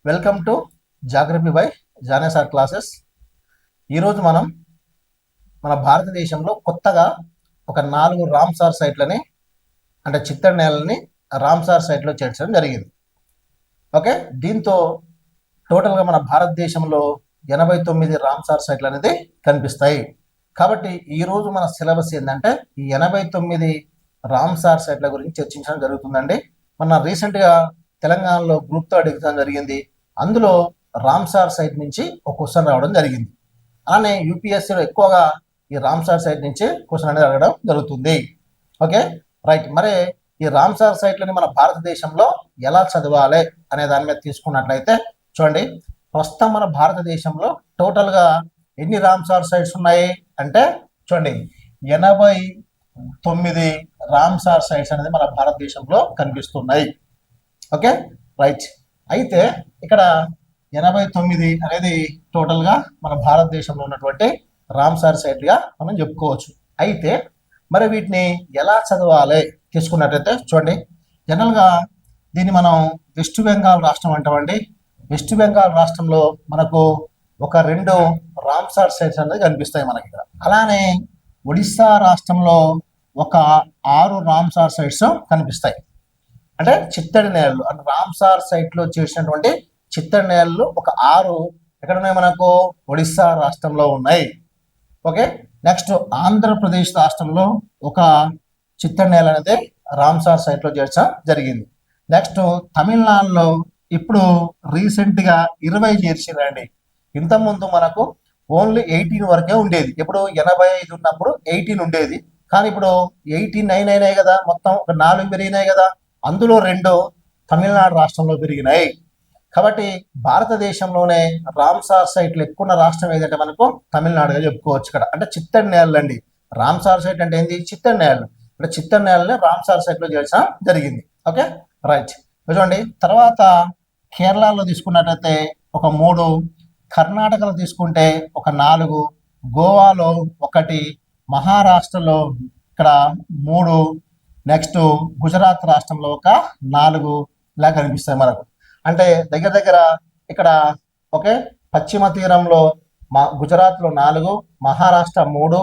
Welcome to geography by Janesar classes. ఈరోజు మనం మన భారతదేశంలో కొత్తగా ఒక 4 రామ్సార్ సైట్లని అంటే చిత్తడి నేలని రామ్సార్ సైట్లో చేర్చడం జరిగింది. ఓకే, దీంతో టోటల్గా మన భారతదేశంలో 89 రామ్సార్ సైట్లు అనేది కనిపిస్తాయి. కాబట్టి ఈరోజు మన సిలబస్ ఏంటంటే ఈ 89 రామ్సార్ సైట్ల గురించి చర్చించడం జరుగుతుందండి. మన రీసెంట్గా తెలంగాణలో గ్రూప్ 3 ఎగ్జామ్ జరిగింది. అందులో రామ్సార్ సైట్ నుంచి ఒక క్వశ్చన్ రావడం జరిగింది. అలానే యూపీఎస్సీలో ఎక్కువగా ఈ రామ్సార్ సైట్ నుంచి క్వశ్చన్ అనేది అడగడం జరుగుతుంది. Okay right. మరి ఈ రామ్సార్ సైట్లని మన భారతదేశంలో ఎలా చదవాలి అనే దాని మీద తీసుకున్నట్లయితే చూడండి, ప్రస్తుతం మన భారతదేశంలో టోటల్గా ఎన్ని రామ్సార్ సైట్స్ ఉన్నాయి అంటే చూడండి 89 రామ్సార్ సైట్స్ అనేది మన భారతదేశంలో కనిపిస్తున్నాయి. Okay right. అయితే ఇక్కడ 89 అనేది టోటల్గా మన భారతదేశంలో ఉన్నటువంటి రామ్సార్ సైట్గా మనం చెప్పుకోవచ్చు. అయితే మరి వీటిని ఎలా చదవాలి తీసుకున్నట్టయితే చూడండి, జనరల్గా దీన్ని మనం వెస్ట్ బెంగాల్ రాష్ట్రం అంటామండి. వెస్ట్ బెంగాల్ రాష్ట్రంలో మనకు ఒక 2 రామ్సార్ సైట్స్ అనేది కనిపిస్తాయి మనకి ఇక్కడ. అలానే ఒడిస్సా రాష్ట్రంలో ఒక 6 రామ్సార్ సైట్స్ కనిపిస్తాయి. అంటే చిత్తడి నేలలు అంటే రామ్సార్ సైట్లో చేసినటువంటి చిత్తడి నేలలు ఒక 6 ఎక్కడ ఉన్నాయి మనకు ఒడిస్సా రాష్ట్రంలో ఉన్నాయి. ఓకే, నెక్స్ట్ ఆంధ్రప్రదేశ్ రాష్ట్రంలో ఒక చిత్తడి నేల అనేది రామ్సార్ సైట్లో చేర్చడం జరిగింది. నెక్స్ట్ తమిళనాడులో ఇప్పుడు రీసెంట్గా 20 చేర్చిరండి. ఇంతకుముందు మనకు ఓన్లీ 18 వరకే ఉండేది. ఇప్పుడు 85 ఉన్నప్పుడు 18 ఉండేది, కానీ ఇప్పుడు 89 అయినాయి కదా, మొత్తం ఒక 4 పెరిగినాయి కదా. అందులో 2 తమిళనాడు రాష్ట్రంలో పెరిగినాయి. కాబట్టి భారతదేశంలోనే రామ్సార్ సైట్లు ఎక్కువ ఉన్న రాష్ట్రం ఏదంటే మనకు తమిళనాడుగా చెప్పుకోవచ్చు. ఇక్కడ అంటే చిత్తడి నేలలు అండి. రామ్సార్ సైట్ అంటే ఏంది? చిత్తడి నేలలు. అంటే చిత్తడి నేలని రామ్సార్ సైట్లో చేర్చడం జరిగింది. Okay right. చూడండి, తర్వాత కేరళలో తీసుకున్నట్టయితే ఒక 3, కర్ణాటకలో తీసుకుంటే ఒక 4, గోవాలో 1, మహారాష్ట్రలో ఇక్కడ 3, నెక్స్ట్ గుజరాత్ రాష్ట్రంలో ఒక 4 ఇలా కనిపిస్తాయి మనకు. అంటే దగ్గర దగ్గర ఇక్కడ ఓకే పశ్చిమ తీరంలో గుజరాత్లో 4, మహారాష్ట్ర 3,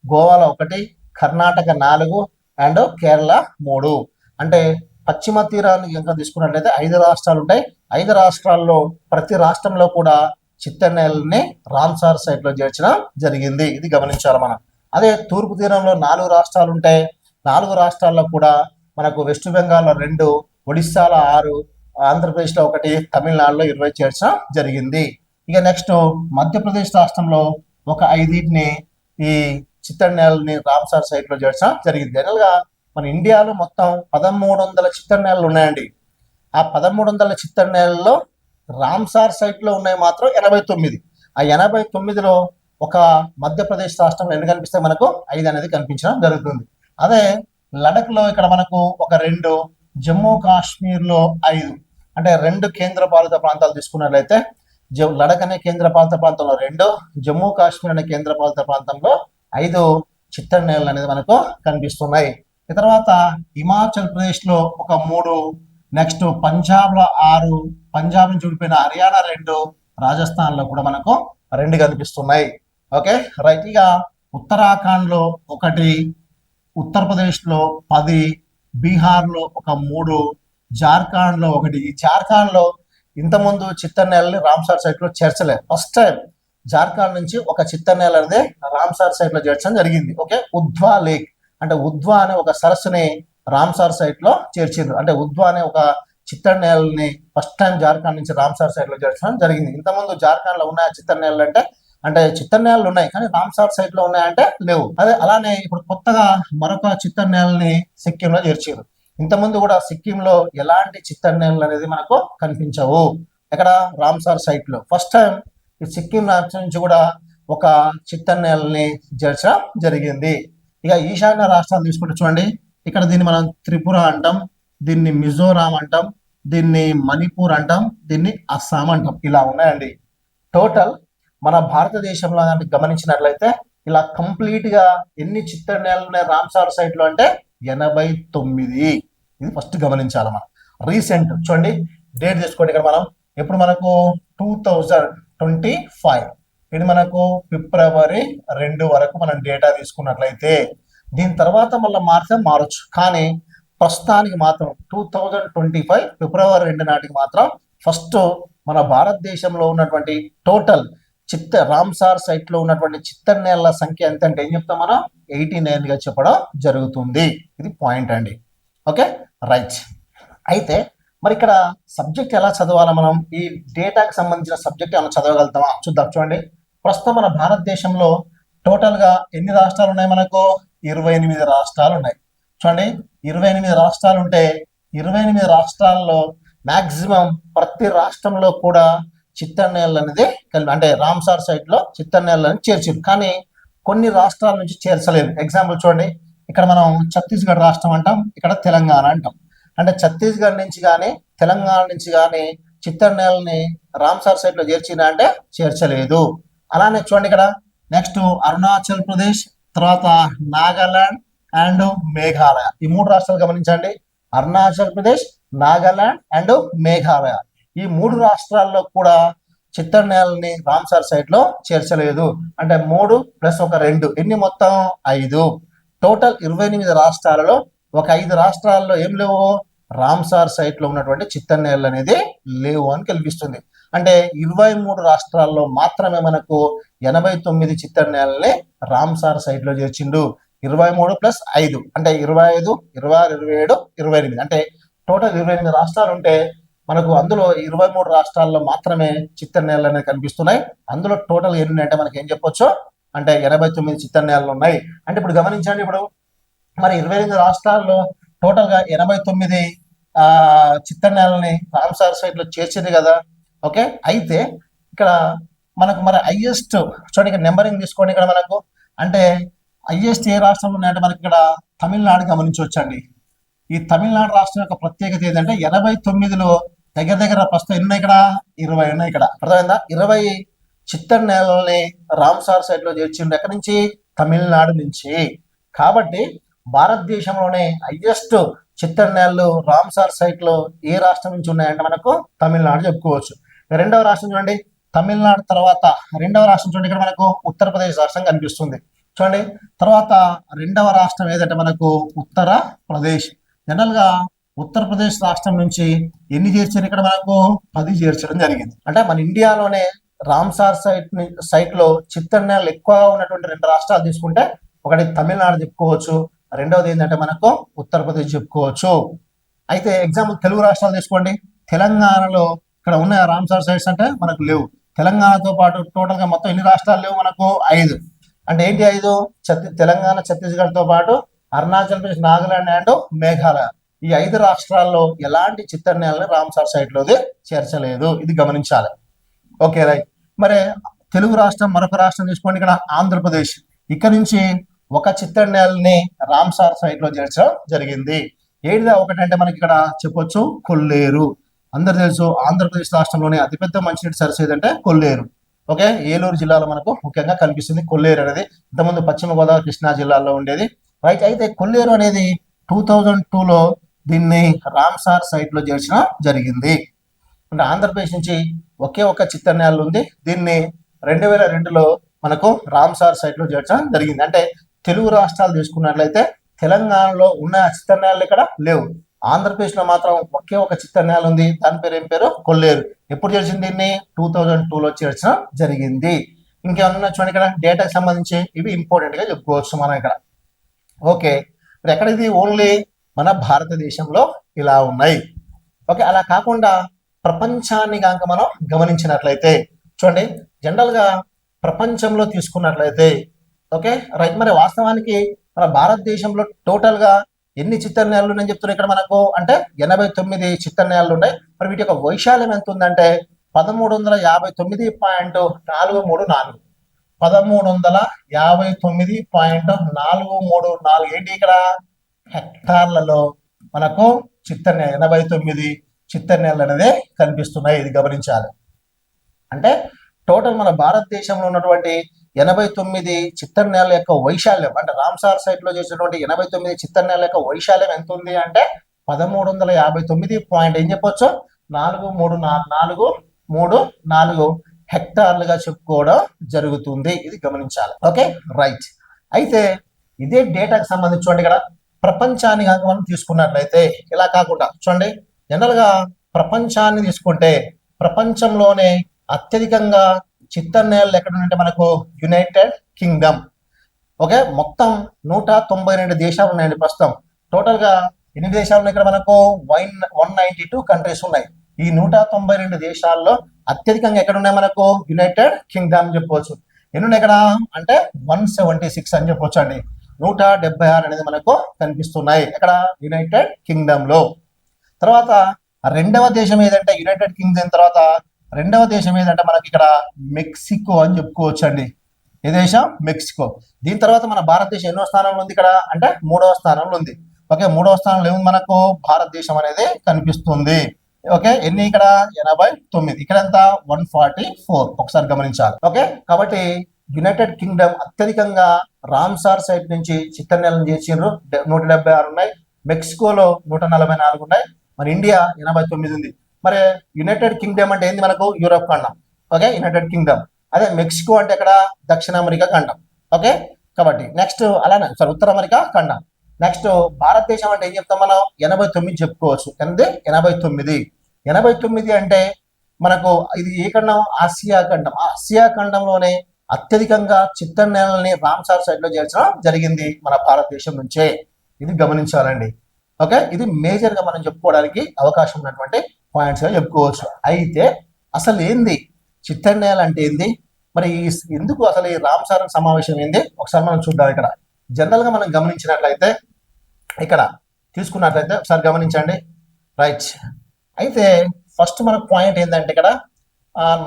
గోవాలో 1, కర్ణాటక 4 అండ్ కేరళ 3. అంటే పశ్చిమ తీరాన్ని కనుక తీసుకున్నట్లయితే 5 రాష్ట్రాలు ఉంటాయి. 5 రాష్ట్రాల్లో ప్రతి రాష్ట్రంలో కూడా చిత్తడి నేలని రామ్సార్ సైట్లో చేర్చడం జరిగింది. ఇది గమనించాలి మనం. అదే తూర్పు తీరంలో 4 రాష్ట్రాలు ఉంటాయి. 4 రాష్ట్రాల్లో కూడా మనకు వెస్ట్ బెంగాల్లో 2, ఒడిస్సాలో 6, ఆంధ్రప్రదేశ్లో 1, తమిళనాడులో 20 చేర్చడం జరిగింది. ఇక నెక్స్ట్ మధ్యప్రదేశ్ రాష్ట్రంలో ఒక 5 ఈ చిత్తడి నేలని రామ్సార్ సైట్లో చేర్చడం జరిగింది. జనరల్గా మన ఇండియాలో మొత్తం 1300 చిత్తడి నేలలు ఉన్నాయండి. ఆ 1300 చిత్తడి నేలల్లో రామ్సార్ సైట్లో ఉన్నాయి మాత్రం 89. ఆ 89లో ఒక మధ్యప్రదేశ్ రాష్ట్రంలో ఎన్ని కనిపిస్తాయి మనకు? 5 అనేది కనిపించడం జరుగుతుంది. అదే లడఖ్లో ఇక్కడ మనకు ఒక 2, జమ్మూ కాశ్మీర్లో 5. అంటే 2 కేంద్ర పాలిత ప్రాంతాలు తీసుకున్నట్లయితే లడఖ్ అనే కేంద్ర పాలిత ప్రాంతంలో 2, జమ్మూ కాశ్మీర్ అనే కేంద్ర పాలిత ప్రాంతంలో 5 చిత్తడి నేలలు అనేది మనకు కనిపిస్తున్నాయి. తర్వాత హిమాచల్ ప్రదేశ్లో ఒక 3, నెక్స్ట్ పంజాబ్లో 6, పంజాబ్ నుంచి విడిపోయిన హర్యానా 2, రాజస్థాన్లో కూడా మనకు 2 కనిపిస్తున్నాయి. Okay right. ఇక ఉత్తరాఖండ్లో 1, ఉత్తరప్రదేశ్లో 10, బీహార్లో ఒక 3, జార్ఖండ్లో 1. ఈ జార్ఖండ్లో ఇంతకుముందు చిత్తడి నేలని రామ్సార్ సైట్లో చేర్చలేదు. ఫస్ట్ టైం జార్ఖండ్ నుంచి ఒక చిత్తడి నేల అనేది రామ్సార్ సైట్లో చేర్చడం జరిగింది. ఓకే, ఉద్వా లేక్ అంటే ఉద్వా అనే ఒక సరస్సుని రామ్సార్ సైట్లో చేర్చిండ్రు. అంటే ఉద్వా అనే ఒక చిత్తడి నేలని ఫస్ట్ టైం జార్ఖండ్ నుంచి రామ్సార్ సైట్లో చేర్చడం జరిగింది. ఇంతకుముందు జార్ఖండ్లో ఉన్న చిత్తడి నేలలు అంటే చిత్తడి నేలలు ఉన్నాయి, కానీ రామ్సార్ సైట్లో ఉన్నాయంటే లేవు. అదే అలానే ఇప్పుడు కొత్తగా మరొక చిత్తడి నేలని సిక్కింలో చేర్చారు. ఇంతకుముందు కూడా సిక్కింలో ఎలాంటి చిత్తడి నేలలు అనేది మనకు కనిపించవు. ఇక్కడ రామ్సార్ సైట్లో ఫస్ట్ టైం ఈ సిక్కిం రాష్ట్రం నుంచి కూడా ఒక చిత్తడి నేలని చేర్చడం జరిగింది. ఇక ఈశాన్య రాష్ట్రాలు తీసుకుంటే చూడండి, ఇక్కడ దీన్ని మనం త్రిపుర అంటాం, దీన్ని మిజోరాం అంటాం, దీన్ని మణిపూర్ అంటాం, దీన్ని అస్సాం అంటాం. ఇలా ఉన్నాయండి. టోటల్ మన భారతదేశంలో గమనించినట్లయితే ఇలా కంప్లీట్ గా ఎన్ని చిత్తడి నేలలు ఉన్నాయి రామ్సార్ సైట్లో అంటే 89. ఇది ఫస్ట్ గమనించాలి మనం. రీసెంట్ చూడండి, డేట్ తీసుకోండి. ఇక్కడ మనం ఎప్పుడు మనకు 2025, ఇది మనకు ఫిబ్రవరి 2 వరకు మనం డేటా తీసుకున్నట్లయితే దీని తర్వాత మళ్ళీ మారొచ్చు, కానీ ప్రస్తుతానికి మాత్రం 2025 ఫిబ్రవరి 2 నాటికి మాత్రం ఫస్ట్ మన భారతదేశంలో ఉన్నటువంటి టోటల్ రామ్సార్ సైట్ లో ఉన్నటువంటి చిత్తడినేళ్ల సంఖ్య ఎంత అంటే ఏం చెప్తాం మనం 89 గా చెప్పడం జరుగుతుంది. ఇది పాయింట్ అండి. Okay, right. అయితే మరి ఇక్కడ సబ్జెక్ట్ ఎలా చదవాలా, మనం ఈ డేటాకి సంబంధించిన సబ్జెక్ట్ ఏమైనా చదవగలుగుతామా చూద్దాం. చూడండి, ప్రస్తుతం మన భారతదేశంలో టోటల్ గా ఎన్ని రాష్ట్రాలు ఉన్నాయి, మనకు 28 రాష్ట్రాలు ఉన్నాయి. చూడండి, 28 రాష్ట్రాలు ఉంటే 28 రాష్ట్రాల్లో మాక్సిమం ప్రతి రాష్ట్రంలో కూడా చిత్తడినేళ్ళు అనేది అంటే రామ్సార్ సైట్ లో చిత్తడినేళ్ళని చేర్చారు, కానీ కొన్ని రాష్ట్రాల నుంచి చేర్చలేదు. ఎగ్జాంపుల్ చూడండి, ఇక్కడ మనం ఛత్తీస్గఢ్ రాష్ట్రం అంటాం, ఇక్కడ తెలంగాణ అంటాం. అంటే ఛత్తీస్గఢ్ నుంచి కానీ తెలంగాణ నుంచి కానీ చిత్తడినేళ్ళని రామ్సార్ సైట్ లో చేర్చినా అంటే చేర్చలేదు. అలానే చూడండి, ఇక్కడ నెక్స్ట్ అరుణాచల్ ప్రదేశ్, తర్వాత నాగాలాండ్ అండ్ మేఘాలయ, ఈ 3 రాష్ట్రాలు గమనించండి. అరుణాచల్ ప్రదేశ్, నాగాలాండ్ అండ్ మేఘాలయ, ఈ 3 రాష్ట్రాల్లో కూడా చిత్తడినేళ్ళని రామ్సార్ సైట్ లో చేర్చలేదు. అంటే 3 + 1 2, ఎన్ని మొత్తం 5. టోటల్ 28 రాష్ట్రాలలో ఒక 5 రాష్ట్రాల్లో ఏం లేవు, రామ్సార్ సైట్ లో ఉన్నటువంటి చిత్తడినేళ్ళు అనేది లేవు అని కనిపిస్తుంది. అంటే 23 రాష్ట్రాల్లో మాత్రమే మనకు 89 చిత్తడినేళ్ళని రామ్సార్ సైట్ లో చేర్చిండు. 23 + 5 అంటే 25, 26, 27, 28, అంటే టోటల్ 28 రాష్ట్రాలు ఉంటే మనకు అందులో 23 రాష్ట్రాల్లో మాత్రమే చిత్తడినేళ్ళు అనేది కనిపిస్తున్నాయి. అందులో టోటల్ ఎన్ని అంటే మనకి ఏం చెప్పొచ్చు అంటే 89 చిత్తడినేళ్ళు ఉన్నాయి. అంటే ఇప్పుడు గమనించండి, ఇప్పుడు మరి 28 రాష్ట్రాల్లో టోటల్ గా 89 చిత్తడినేళ్ళని రామ్సార్ సైట్ లో చేర్చింది కదా. ఓకే, అయితే ఇక్కడ మనకు మరి హైయెస్ట్ చూడండి, ఇక్కడ నెంబరింగ్ తీసుకోండి. ఇక్కడ మనకు అంటే హైయెస్ట్ ఏ రాష్ట్రంలో ఉన్నాయంటే మనకి ఇక్కడ తమిళనాడు గమనించవచ్చండి. ఈ తమిళనాడు రాష్ట్రం యొక్క ప్రత్యేకత ఏంటంటే 89లో దగ్గర ప్రస్తుతం ఎన్ని ఉన్నాయి, ఇక్కడ 20 ఉన్నాయి. ఇక్కడ అర్థమైందా, 20 చిత్తడినేళ్ళని రామ్సార్ సైట్ లో చేర్చిండు. ఎక్కడి నుంచి, తమిళనాడు నుంచి. కాబట్టి భారతదేశంలోనే హైయెస్ట్ చిత్తడినేళ్ళు రామ్సార్ సైట్ లో ఏ రాష్ట్రం నుంచి ఉన్నాయంటే మనకు తమిళనాడు చెప్పుకోవచ్చు. రెండవ రాష్ట్రం చూడండి, తమిళనాడు తర్వాత రెండవ రాష్ట్రం చూడండి, ఇక్కడ మనకు ఉత్తరప్రదేశ్ రాష్ట్రం కనిపిస్తుంది. చూడండి, తర్వాత రెండవ రాష్ట్రం ఏదంటే మనకు ఉత్తరప్రదేశ్. జనరల్ గా ఉత్తరప్రదేశ్ రాష్ట్రం నుంచి ఎన్ని చేర్చారు, ఇక్కడ మనకు 10 చేర్చడం జరిగింది. అంటే మన ఇండియాలోనే రామ్సార్ సైట్ లో చిత్తడినేళ్ళు ఎక్కువగా ఉన్నటువంటి 2 రాష్ట్రాలు తీసుకుంటే ఒకటి తమిళనాడు చెప్పుకోవచ్చు, రెండవది ఏంటంటే మనకు ఉత్తరప్రదేశ్ చెప్పుకోవచ్చు. అయితే ఎగ్జాంపుల్ తెలుగు రాష్ట్రాలు తీసుకోండి. తెలంగాణలో ఇక్కడ ఉన్న రామ్సార్ సైట్స్ అంటే మనకు లేవు. తెలంగాణతో పాటు టోటల్ గా మొత్తం ఎన్ని రాష్ట్రాలు లేవు, మనకు 5. అంటే ఏంటి 5, తెలంగాణ, ఛత్తీస్గఢ్ తో పాటు అరుణాచల్ ప్రదేశ్, నాగాలాండ్ అండ్ మేఘాలయ, ఈ 5 రాష్ట్రాల్లో ఎలాంటి చిత్తడినేళ్ళని రామ్సార్ సైట్ లోది చేర్చలేదు. ఇది గమనించాలి. Okay, right. మరి తెలుగు రాష్ట్రం మరొక రాష్ట్రం తీసుకోండి, ఇక్కడ ఆంధ్రప్రదేశ్. ఇక్కడ నుంచి ఒక చిత్తడినేళ్ళని రామ్సార్ సైట్ లో చేర్చడం జరిగింది. ఏడిదా ఒకటంటే మనకి ఇక్కడ చెప్పొచ్చు కొల్లేరు. అందరు తెలుసు, ఆంధ్రప్రదేశ్ రాష్ట్రంలోనే అతిపెద్ద మంచినీటి సరస్సు ఏదంటే కొల్లేరు. ఓకే, ఏలూరు జిల్లాలో మనకు ముఖ్యంగా కనిపిస్తుంది కొల్లేరు అనేది. ఇంతకుముందు పశ్చిమ గోదావరి, కృష్ణా జిల్లాలో ఉండేది. రైట్. అయితే కొల్లేరు అనేది 2002లో దీన్ని రామ్సార్ సైట్ లో చేర్చడం జరిగింది. అంటే ఆంధ్రప్రదేశ్ నుంచి ఒకే ఒక చిత్తడినేళ్ళు ఉంది, దీన్ని 2002లో మనకు రామ్సార్ సైట్ లో చేర్చడం జరిగింది. అంటే తెలుగు రాష్ట్రాలు తీసుకున్నట్లయితే తెలంగాణలో ఉన్న చిత్తడినేళ్ళు ఇక్కడ లేవు. ఆంధ్రప్రదేశ్ లో మాత్రం ఒకే ఒక చిత్తడినేళ్ళు ఉంది, దాని పేరు ఏం పేరు, కొల్లేరు. ఎప్పుడు చేర్చింది, దీన్ని 2002లో చేర్చడం జరిగింది. ఇంకేమన్నా చూడండి, ఇక్కడ డేటాకి సంబంధించి ఇవి ఇంపార్టెంట్ గా చెప్పుకోవచ్చు మనం ఇక్కడ. ఓకే, ఎక్కడ ఇది ఓన్లీ మన భారతదేశంలో ఇలా ఉన్నాయి. ఓకే, అలా కాకుండా ప్రపంచాన్ని కనుక మనం గమనించినట్లయితే చూడండి, జనరల్ గా ప్రపంచంలో తీసుకున్నట్లయితే ఓకే రైట్, మరి వాస్తవానికి మన భారతదేశంలో టోటల్ గా ఎన్ని చిత్తడినేళ్ళు నేను చెప్తున్నా ఇక్కడ మనకు అంటే 89 చిత్తడినేళ్ళు ఉన్నాయి. మరి వీటి యొక్క వైశాల్యం ఎంత ఉందంటే 1359.434 1359.434 ఏంటి ఇక్కడ హెక్టార్లలో మనకు 89 చిత్తడినేళ్ళు అనేది కనిపిస్తున్నాయి. ఇది గమనించాలి. అంటే టోటల్ మన భారతదేశంలో ఉన్నటువంటి 89 చిత్తడినేళ్ళ యొక్క వైశాల్యం అంటే రామ్సార్ సైట్ లో చేసినటువంటి 89 చిత్తడినేళ్ళ యొక్క వైశాల్యం ఎంత ఉంది అంటే 1359 పాయింట్ ఏం చెప్పొచ్చు 4.434 హెక్టార్లుగా చెప్పుకోవడం జరుగుతుంది. ఇది గమనించాలి. Okay, right. అయితే ఇదే డేటాకి సంబంధించి చూడండి, ఇక్కడ ప్రపంచాన్ని కనుక మనం తీసుకున్నట్లయితే ఇలా కాకుండా చూడండి, జనరల్ గా ప్రపంచాన్ని తీసుకుంటే ప్రపంచంలోనే అత్యధికంగా చిత్తడి నేలలు ఎక్కడ ఉన్నాయంటే మనకు యునైటెడ్ కింగ్డమ్. ఓకే, మొత్తం 192 దేశాలు ఉన్నాయండి ప్రస్తుతం. టోటల్ గా ఎన్ని దేశాలు ఉన్నాయి ఇక్కడ మనకు 192 కంట్రీస్ ఉన్నాయి. ఈ 192 దేశాల్లో అత్యధికంగా ఎక్కడ ఉన్నాయి మనకు యునైటెడ్ కింగ్డమ్ చెప్పవచ్చు. ఎన్ని ఉన్నాయి ఇక్కడ అంటే 176 అని చెప్పొచ్చు అండి. 176 అనేది మనకు కనిపిస్తున్నాయి ఇక్కడ యునైటెడ్ కింగ్డమ్ లో. తర్వాత రెండవ దేశం ఏదంటే యునైటెడ్ కింగ్డమ్ తర్వాత రెండవ దేశం ఏదంటే మనకి ఇక్కడ మెక్సికో అని చెప్పుకోవచ్చు అండి. ఏ దేశం? మెక్సికో. దీని తర్వాత మన భారతదేశం ఎన్నో స్థానంలో ఉంది ఇక్కడ అంటే 3వ స్థానంలో ఉంది. ఓకే, 3వ స్థానంలో ఏముంది మనకు భారతదేశం అనేది కనిపిస్తుంది. ఓకే, ఎన్ని ఇక్కడ 89, ఇక్కడ ఎంత 144. ఒకసారి గమనించాలి. ఓకే, కాబట్టి యునైటెడ్ కింగ్డమ్ అత్యధికంగా రామ్సార్ సైట్ నుంచి చిత్తడి నేలను చేర్చిండ్రు. 176 ఉన్నాయి. మెక్సికోలో 144 ఉన్నాయి. మరి ఇండియా 89 ఉంది. మరి యునైటెడ్ కింగ్డమ్ అంటే ఏంది మనకు యూరోప్ ఖండం. Okay, United Kingdom. అదే మెక్సికో అంటే ఇక్కడ దక్షిణ అమెరికా ఖండం. ఓకే, కాబట్టి నెక్స్ట్ అలానే సార్ ఉత్తర అమెరికా ఖండం. నెక్స్ట్ భారతదేశం అంటే ఏం చెప్తాం మనం 89 చెప్పుకోవచ్చు. ఎంత 89. 89 అంటే మనకు ఇది ఏ ఖండం? ఆసియా ఖండం. ఆసియా ఖండంలోనే అత్యధికంగా చిత్తడి నేలని రామ్సార్ సైట్ లో చేర్చడం జరిగింది మన భారతదేశం నుంచే. ఇది గమనించాలండి. ఓకే, ఇది మేజర్ గా మనం చెప్పుకోవడానికి అవకాశం ఉన్నటువంటి పాయింట్స్ గా చెప్పుకోవచ్చు. అయితే అసలు ఏంది చిత్తడి నేల అంటే ఏంది, మరి ఎందుకు అసలు ఈ రామ్సార్ సమావేశం ఏంది ఒకసారి మనం చూద్దాం. ఇక్కడ జనరల్ గా మనం గమనించినట్లయితే ఇక్కడ తీసుకున్నట్లయితే ఒకసారి గమనించండి. రైట్. అయితే ఫస్ట్ మనకు పాయింట్ ఏంటంటే ఇక్కడ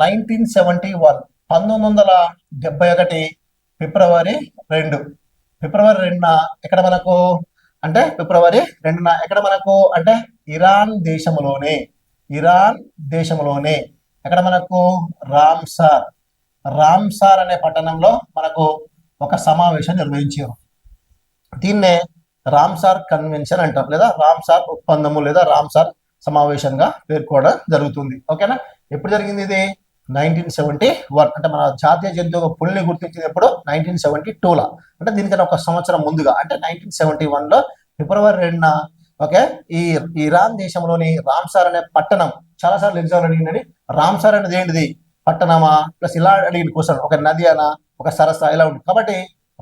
1971 1971 ఫిబ్రవరి 2 ఇక్కడ మనకు అంటే ఫిబ్రవరి 2 ఎక్కడ మనకు అంటే ఇరాన్ దేశంలోనే ఎక్కడ మనకు రామ్సార్ అనే పట్టణంలో మనకు ఒక సమావేశం నిర్వహించారు. దీన్నే రామ్సార్ కన్వెన్షన్ అంటాం, లేదా రామ్సార్ ఒప్పందము లేదా రామ్సార్ సమావేశంగా పేర్కోవడం జరుగుతుంది. ఓకేనా? ఎప్పుడు జరిగింది ఇది? 1971. అంటే మన జాతీయ జంతువు పులిని గుర్తించింది ఎప్పుడు? 1972లో. అంటే దీనికన్నా ఒక సంవత్సరం ముందుగా అంటే 1971లో ఫిబ్రవరి 2న ఓకే ఈ ఇరాన్ దేశంలోని రామ్సార్ అనే పట్టణం. చాలాసార్లు ఎగ్జామ్ అడిగిందండి, రామ్సార్ అనేది ఏంటిది? పట్టణమా ప్లస్ ఇలా అడిగిన క్వశ్చన్, ఒక నది అనా ఒక సరస్సా ఇలా ఉంటుంది. కాబట్టి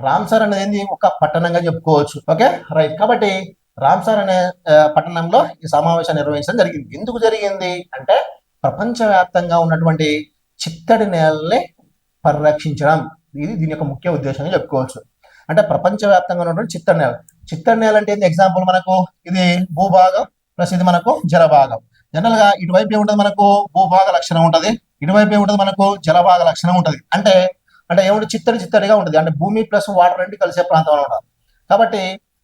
రామ్సార్ అనేది ఏంది? ఒక పట్టణంగా చెప్పుకోవచ్చు. Okay, right. కాబట్టి రామ్సార్ అనే పట్టణంలో ఈ సమావేశం నిర్వహించడం జరిగింది. ఎందుకు జరిగింది అంటే ప్రపంచవ్యాప్తంగా ఉన్నటువంటి చిత్తడి నేలని పరిరక్షించడం. ఇది దీని యొక్క ముఖ్య ఉద్దేశంగా చెప్పుకోవచ్చు. అంటే ప్రపంచవ్యాప్తంగా ఉన్నటువంటి చిత్తడి నేల అంటే ఏంది? ఎగ్జాంపుల్ మనకు ఇది భూభాగం ప్లస్ ఇది మనకు జలభాగం. జనరల్ గా ఇటువైపు ఏముంటది? మనకు భూభాగ లక్షణం ఉంటది, ఇటువైపు ఏముంటది? మనకు జలభాగ లక్షణం ఉంటది. అంటే ఏముంటుంది? చిత్తడిగా ఉంటుంది. అంటే భూమి ప్లస్ వాటర్ రెండు కలిసే ప్రాంతంలో ఉంటుంది. కాబట్టి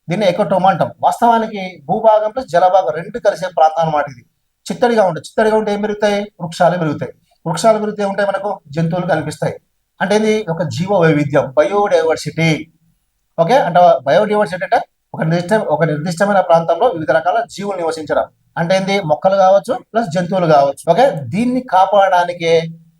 దీన్ని ఎకోటోమా అంటాం. వాస్తవానికి భూభాగం ప్లస్ జలభాగం రెండు కలిసే ప్రాంతం అన్నమాట. ఇది చిత్తడిగా ఉంటుంది. చిత్తడిగా ఉంటే ఏం పెరుగుతాయి? వృక్షాలు పెరుగుతాయి. వృక్షాలు పెరిగితే ఉంటాయి మనకు జంతువులు కనిపిస్తాయి. అంటే ఇది ఒక జీవ వైవిధ్యం, బయోడైవర్సిటీ. ఓకే, అంటే బయోడైవర్సిటీ అంటే ఒక నిర్దిష్టమైన ప్రాంతంలో వివిధ రకాల జీవులు నివసించడం. అంటే ఏంది? మొక్కలు కావచ్చు ప్లస్ జంతువులు కావచ్చు. ఓకే, దీన్ని కాపాడడానికి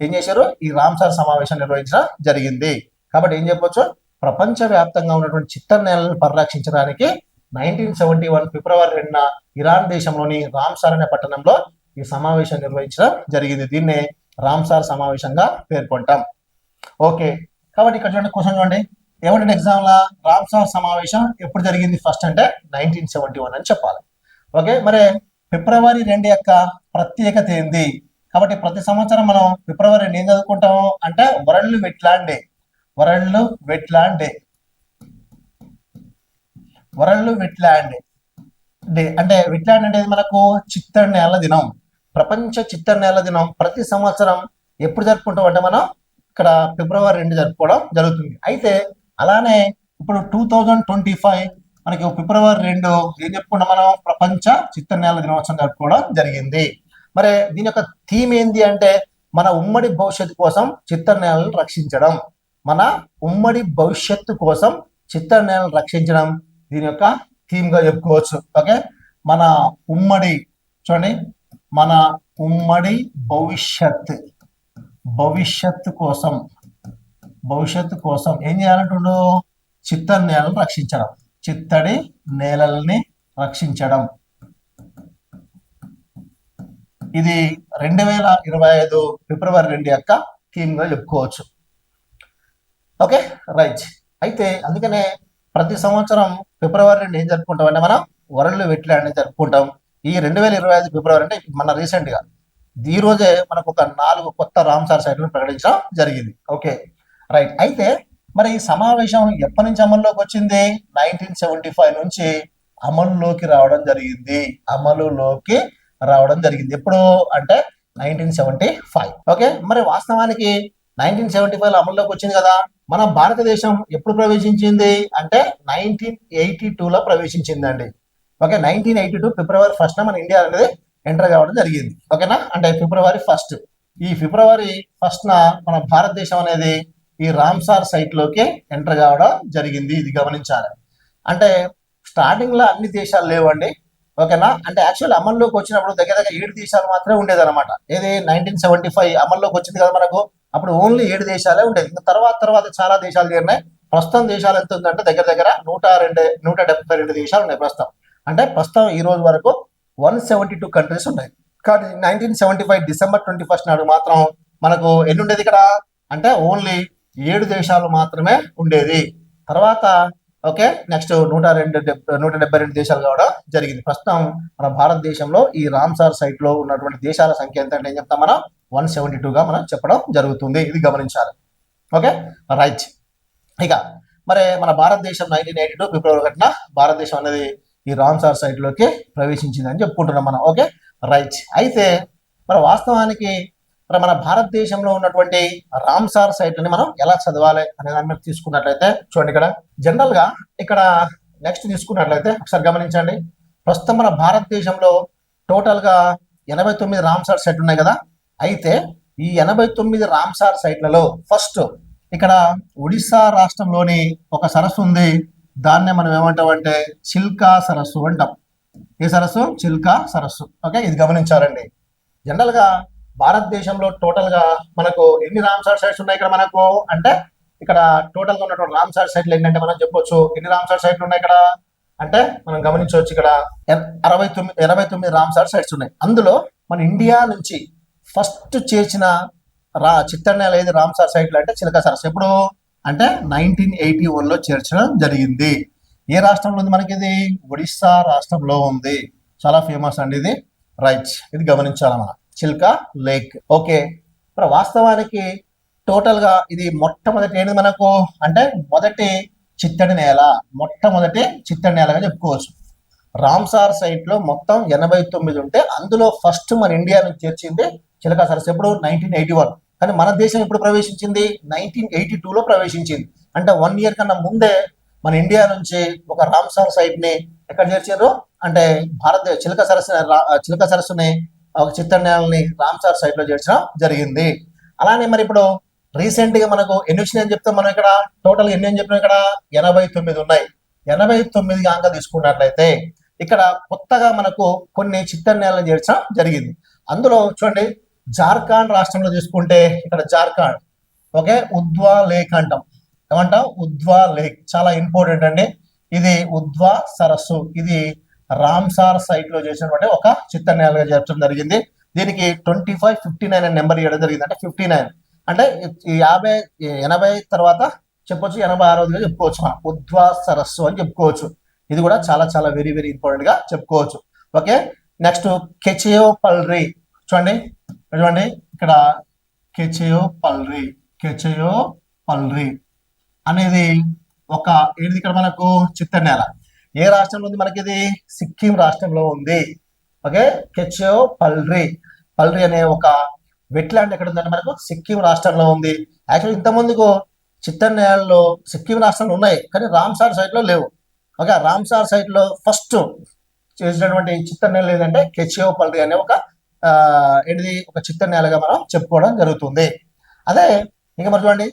ఏం చేశారు? ఈ రామ్సార్ సమావేశం నిర్వహించడం జరిగింది. కాబట్టి ఏం చెప్పొచ్చు? ప్రపంచవ్యాప్తంగా ఉన్నటువంటి చిత్తడి నేలను పరిరక్షించడానికి 1971 ఫిబ్రవరి 2న ఇరాన్ దేశంలోని రామ్సార్ అనే పట్టణంలో ఈ సమావేశం నిర్వహించడం జరిగింది. దీన్నే రామ్సార్ సమావేశంగా పేర్కొంటాం. ఓకే, కాబట్టి ఇక్కడ చూడండి క్వశ్చన్ చూడండి. ఏమంటే ఎగ్జామ్ లా రామ్సార్ సమావేశం ఎప్పుడు జరిగింది ఫస్ట్ అంటే 1971 అని చెప్పాలి. ఓకే, మరి ఫిబ్రవరి 2 యొక్క ప్రత్యేకత ఏంది? కాబట్టి ప్రతి సంవత్సరం మనం ఫిబ్రవరి 2 ఏం చదువుకుంటాము అంటే వరల్డ్ వెట్లాండ్ డే. అంటే వెట్లాండ్ అంటే మనకు చిత్తడి నేల దినం, ప్రపంచ చిత్తడి నేల దినం. ప్రతి సంవత్సరం ఎప్పుడు జరుపుకుంటాం అంటే మనం ఇక్కడ ఫిబ్రవరి 2 జరుపుకోవడం జరుగుతుంది. అయితే అలానే ఇప్పుడు 2025 మనకి ఫిబ్రవరి 2 ఏం చెప్పుకుంటాం మనం? ప్రపంచ చిత్తడి నేల దినోత్సవం జరుపుకోవడం జరిగింది. మరి దీని యొక్క థీమ్ ఏంటి అంటే మన ఉమ్మడి భవిష్యత్తు కోసం చిత్తడి నేలను రక్షించడం. దీని యొక్క థీమ్ గా చెప్పుకోవచ్చు. ఓకే, మన ఉమ్మడి చూడండి, మన ఉమ్మడి భవిష్యత్తు కోసం ఏం చేయాలంటుండు? చిత్తడి నేలల్ని రక్షించడం. ఇది 2025 ఫిబ్రవరి 2 యొక్క థీమ్ గా చెప్పుకోవచ్చు. Okay right. అయితే అందుకనే ప్రతి సంవత్సరం ఫిబ్రవరి 2 ఏం జరుపుకుంటాం అంటే మనం వరల్డ్ వెట్లాండ్ అని జరుపుకుంటాం. ఈ 2025 ఫిబ్రవరి అంటే మన రీసెంట్ గా ఈ రోజే మనకు ఒక 4 కొత్త రామ్సార్ సైట్లను ప్రకటించడం జరిగింది. Okay right. అయితే మరి ఈ సమావేశం ఎప్పటి నుంచి అమల్లోకి వచ్చింది? 1975 నుంచి అమలులోకి రావడం జరిగింది. ఎప్పుడు అంటే 1975. ఓకే, మరి వాస్తవానికి 1975 అమల్లోకి వచ్చింది కదా. మన భారతదేశం ఎప్పుడు ప్రవేశించింది అంటే 1982లో ప్రవేశించిందండి. ఓకే, 1982 ఫిబ్రవరి 1న మన ఇండియా అనేది ఎంటర్ కావడం జరిగింది. ఓకేనా, అంటే ఫిబ్రవరి 1. ఈ ఫిబ్రవరి 1న మన భారతదేశం అనేది ఈ రామ్సార్ సైట్ లోకి ఎంటర్ కావడం జరిగింది. ఇది గమనించాలి. అంటే స్టార్టింగ్ లో అన్ని దేశాలు లేవండి. ఓకేనా, అంటే యాక్చువల్ అమల్లోకి వచ్చినప్పుడు దగ్గర 7 దేశాలు మాత్రమే ఉండేది అనమాట. ఏది 1975 అమల్లోకి వచ్చింది కదా మనకు, అప్పుడు ఓన్లీ 7 దేశాలే ఉండేది. ఇంకా తర్వాత చాలా దేశాలు చేరినాయి. ప్రస్తుతం దేశాలు ఎంత ఉందంటే దగ్గర 172 దేశాలు ఉన్నాయి ప్రస్తుతం. అంటే ప్రస్తుతం ఈ రోజు వరకు 172 కంట్రీస్ ఉన్నాయి. కానీ 1975 డిసెంబర్ 21 నాడు మాత్రం మనకు ఎన్ని ఉండేది ఇక్కడ అంటే ఓన్లీ 7 దేశాలు మాత్రమే ఉండేది. తర్వాత ఓకే నెక్స్ట్ 172 దేశాలు కావడం జరిగింది. ప్రస్తుతం మన భారతదేశంలో ఈ రామ్సార్ సైట్ లో ఉన్నటువంటి దేశాల సంఖ్య ఎంత అంటే ఏం చెప్తాం మనం 172గా మనం చెప్పడం జరుగుతుంది. ఇది గమనించాలి. Okay right. ఇక మరి మన భారతదేశం 1982 ఫిబ్రవరి 1న భారతదేశం అనేది ఈ రామ్సార్ సైట్ లోకి ప్రవేశించింది అని చెప్పుకుంటున్నాం మనం. Okay right. అయితే మరి వాస్తవానికి మరి మన భారతదేశంలో ఉన్నటువంటి రామ్సార్ సైట్ని మనం ఎలా చదవాలి అనే దాని మీద తీసుకున్నట్లయితే చూడండి, ఇక్కడ జనరల్ గా ఇక్కడ నెక్స్ట్ తీసుకున్నట్లయితే ఒకసారి గమనించండి. ప్రస్తుతం మన భారతదేశంలో టోటల్ గా 89 రామ్సార్ సైట్ ఉన్నాయి కదా. అయితే ఈ 89 రామ్సార్ సైట్లలో ఫస్ట్ ఇక్కడ ఒడిశా రాష్ట్రంలోని ఒక సరస్సు ఉంది. దాన్నే మనం ఏమంటామంటే చిల్కా సరస్సు అంటాం. ఏ సరస్సు? చిల్కా సరస్సు. ఓకే, ఇది గమనించాలండి. జనరల్ గా భారతదేశంలో టోటల్ గా మనకు ఎన్ని రామ్సార్ సైట్స్ ఉన్నాయి ఇక్కడ మనకు అంటే ఇక్కడ టోటల్ గా ఉన్నటువంటి రామ్సార్ సైట్లు ఏంటంటే మనం చెప్పొచ్చు ఎన్ని రామ్సార్ సైట్లు ఉన్నాయి ఇక్కడ అంటే మనం గమనించవచ్చు. ఇక్కడ 89 రామ్సార్ సైట్స్ ఉన్నాయి. అందులో మన ఇండియా నుంచి ఫస్ట్ చేర్చిన చిత్తడి నేల ఏది రామ్సార్ సైట్లు అంటే చిలక సరస్సు. ఎప్పుడు అంటే 1981లో చేర్చడం జరిగింది. ఏ రాష్ట్రంలో ఉంది మనకి ఇది? ఒడిస్సా రాష్ట్రంలో ఉంది. చాలా ఫేమస్ అండి ఇది. రైట్, ఇది గమనించాలి మనం. చిల్కా లేక్. ఓకే, మరి వాస్తవానికి టోటల్ గా ఇది మొట్టమొదటి ఏంటి మనకు అంటే మొదటి చిత్తడి నేలగా చెప్పుకోవచ్చు. రామ్సార్ సైట్ లో మొత్తం 89 ఉంటే అందులో ఫస్ట్ మన ఇండియా నుంచి చేర్చింది చిలకా సరస్సు. ఎప్పుడు? 1981. కానీ మన దేశం ఎప్పుడు ప్రవేశించింది? 1982లో ప్రవేశించింది. అంటే 1 year కన్నా ముందే మన ఇండియా నుంచి ఒక రామ్సార్ సైట్ ని ఎక్కడ చేర్చారు అంటే భారతదేశ చిలక సరస్సుని ఒక చిత్తడి నేలని రామ్సార్ సైట్ లో చేర్చడం జరిగింది. అలానే మరి ఇప్పుడు రీసెంట్ గా మనకు ఎన్ని వచ్చినాయని చెప్తాం మనం ఇక్కడ టోటల్ ఎన్ని అని చెప్పినాం ఇక్కడ 89 ఉన్నాయి. 89 కాక తీసుకున్నట్లయితే ఇక్కడ కొత్తగా మనకు కొన్ని చిత్తడి నేలను చేర్చడం జరిగింది. అందులో చూడండి జార్ఖండ్ రాష్ట్రంలో తీసుకుంటే ఇక్కడ జార్ఖండ్ ఓకే ఉద్వా లేక్ అంటాం. ఏమంటాం? ఉద్వా లేక్. చాలా ఇంపార్టెంట్ అండి. ఇది ఉద్వా సరస్సు. ఇది రామ్సార్ సైట్ లో చేసినటువంటి ఒక చిత్తడి నేలగా చేర్చడం జరిగింది. దీనికి 2559 అనే నెంబర్ ఇవ్వడం జరిగింది. అంటే 59 అంటే 80 తర్వాత చెప్పొచ్చు 86గా చెప్పుకోవచ్చు మనం ఉద్వా సరస్సు అని చెప్పుకోవచ్చు. ఇది కూడా చాలా చాలా వెరీ వెరీ ఇంపార్టెంట్ గా చెప్పుకోవచ్చు. ఓకే నెక్స్ట్ కెచెయో పల్రి. చూడండి ఇక్కడ కెచెయో పల్రి అనేది ఒక ఏది ఇక్కడ మనకు చిత్తడి నేల. ఏ రాష్ట్రంలో ఉంది మనకి ఇది? సిక్కిం రాష్ట్రంలో ఉంది. ఓకే కెచెయో పల్రి అనే ఒక వెట్లాండ్ ఎక్కడ ఉందంటే మనకు సిక్కిం రాష్ట్రంలో ఉంది. యాక్చువల్లీ ఇంత ముందుకు చిత్తడి నేలల్లో సిక్కిం రాష్ట్రంలో ఉన్నాయి కానీ రామ్సార్ సైట్ లో లేవు. ఓకే రామ్సార్ సైట్ లో ఫస్ట్ చేసినటువంటి చిత్తడి నేల ఏదంటే కెచెయో పల్రి అనే ఒక ఒక చిత్తడి నేలగా మనం చెప్పుకోవడం జరుగుతుంది. అదే ఇంకా మరి చూడండి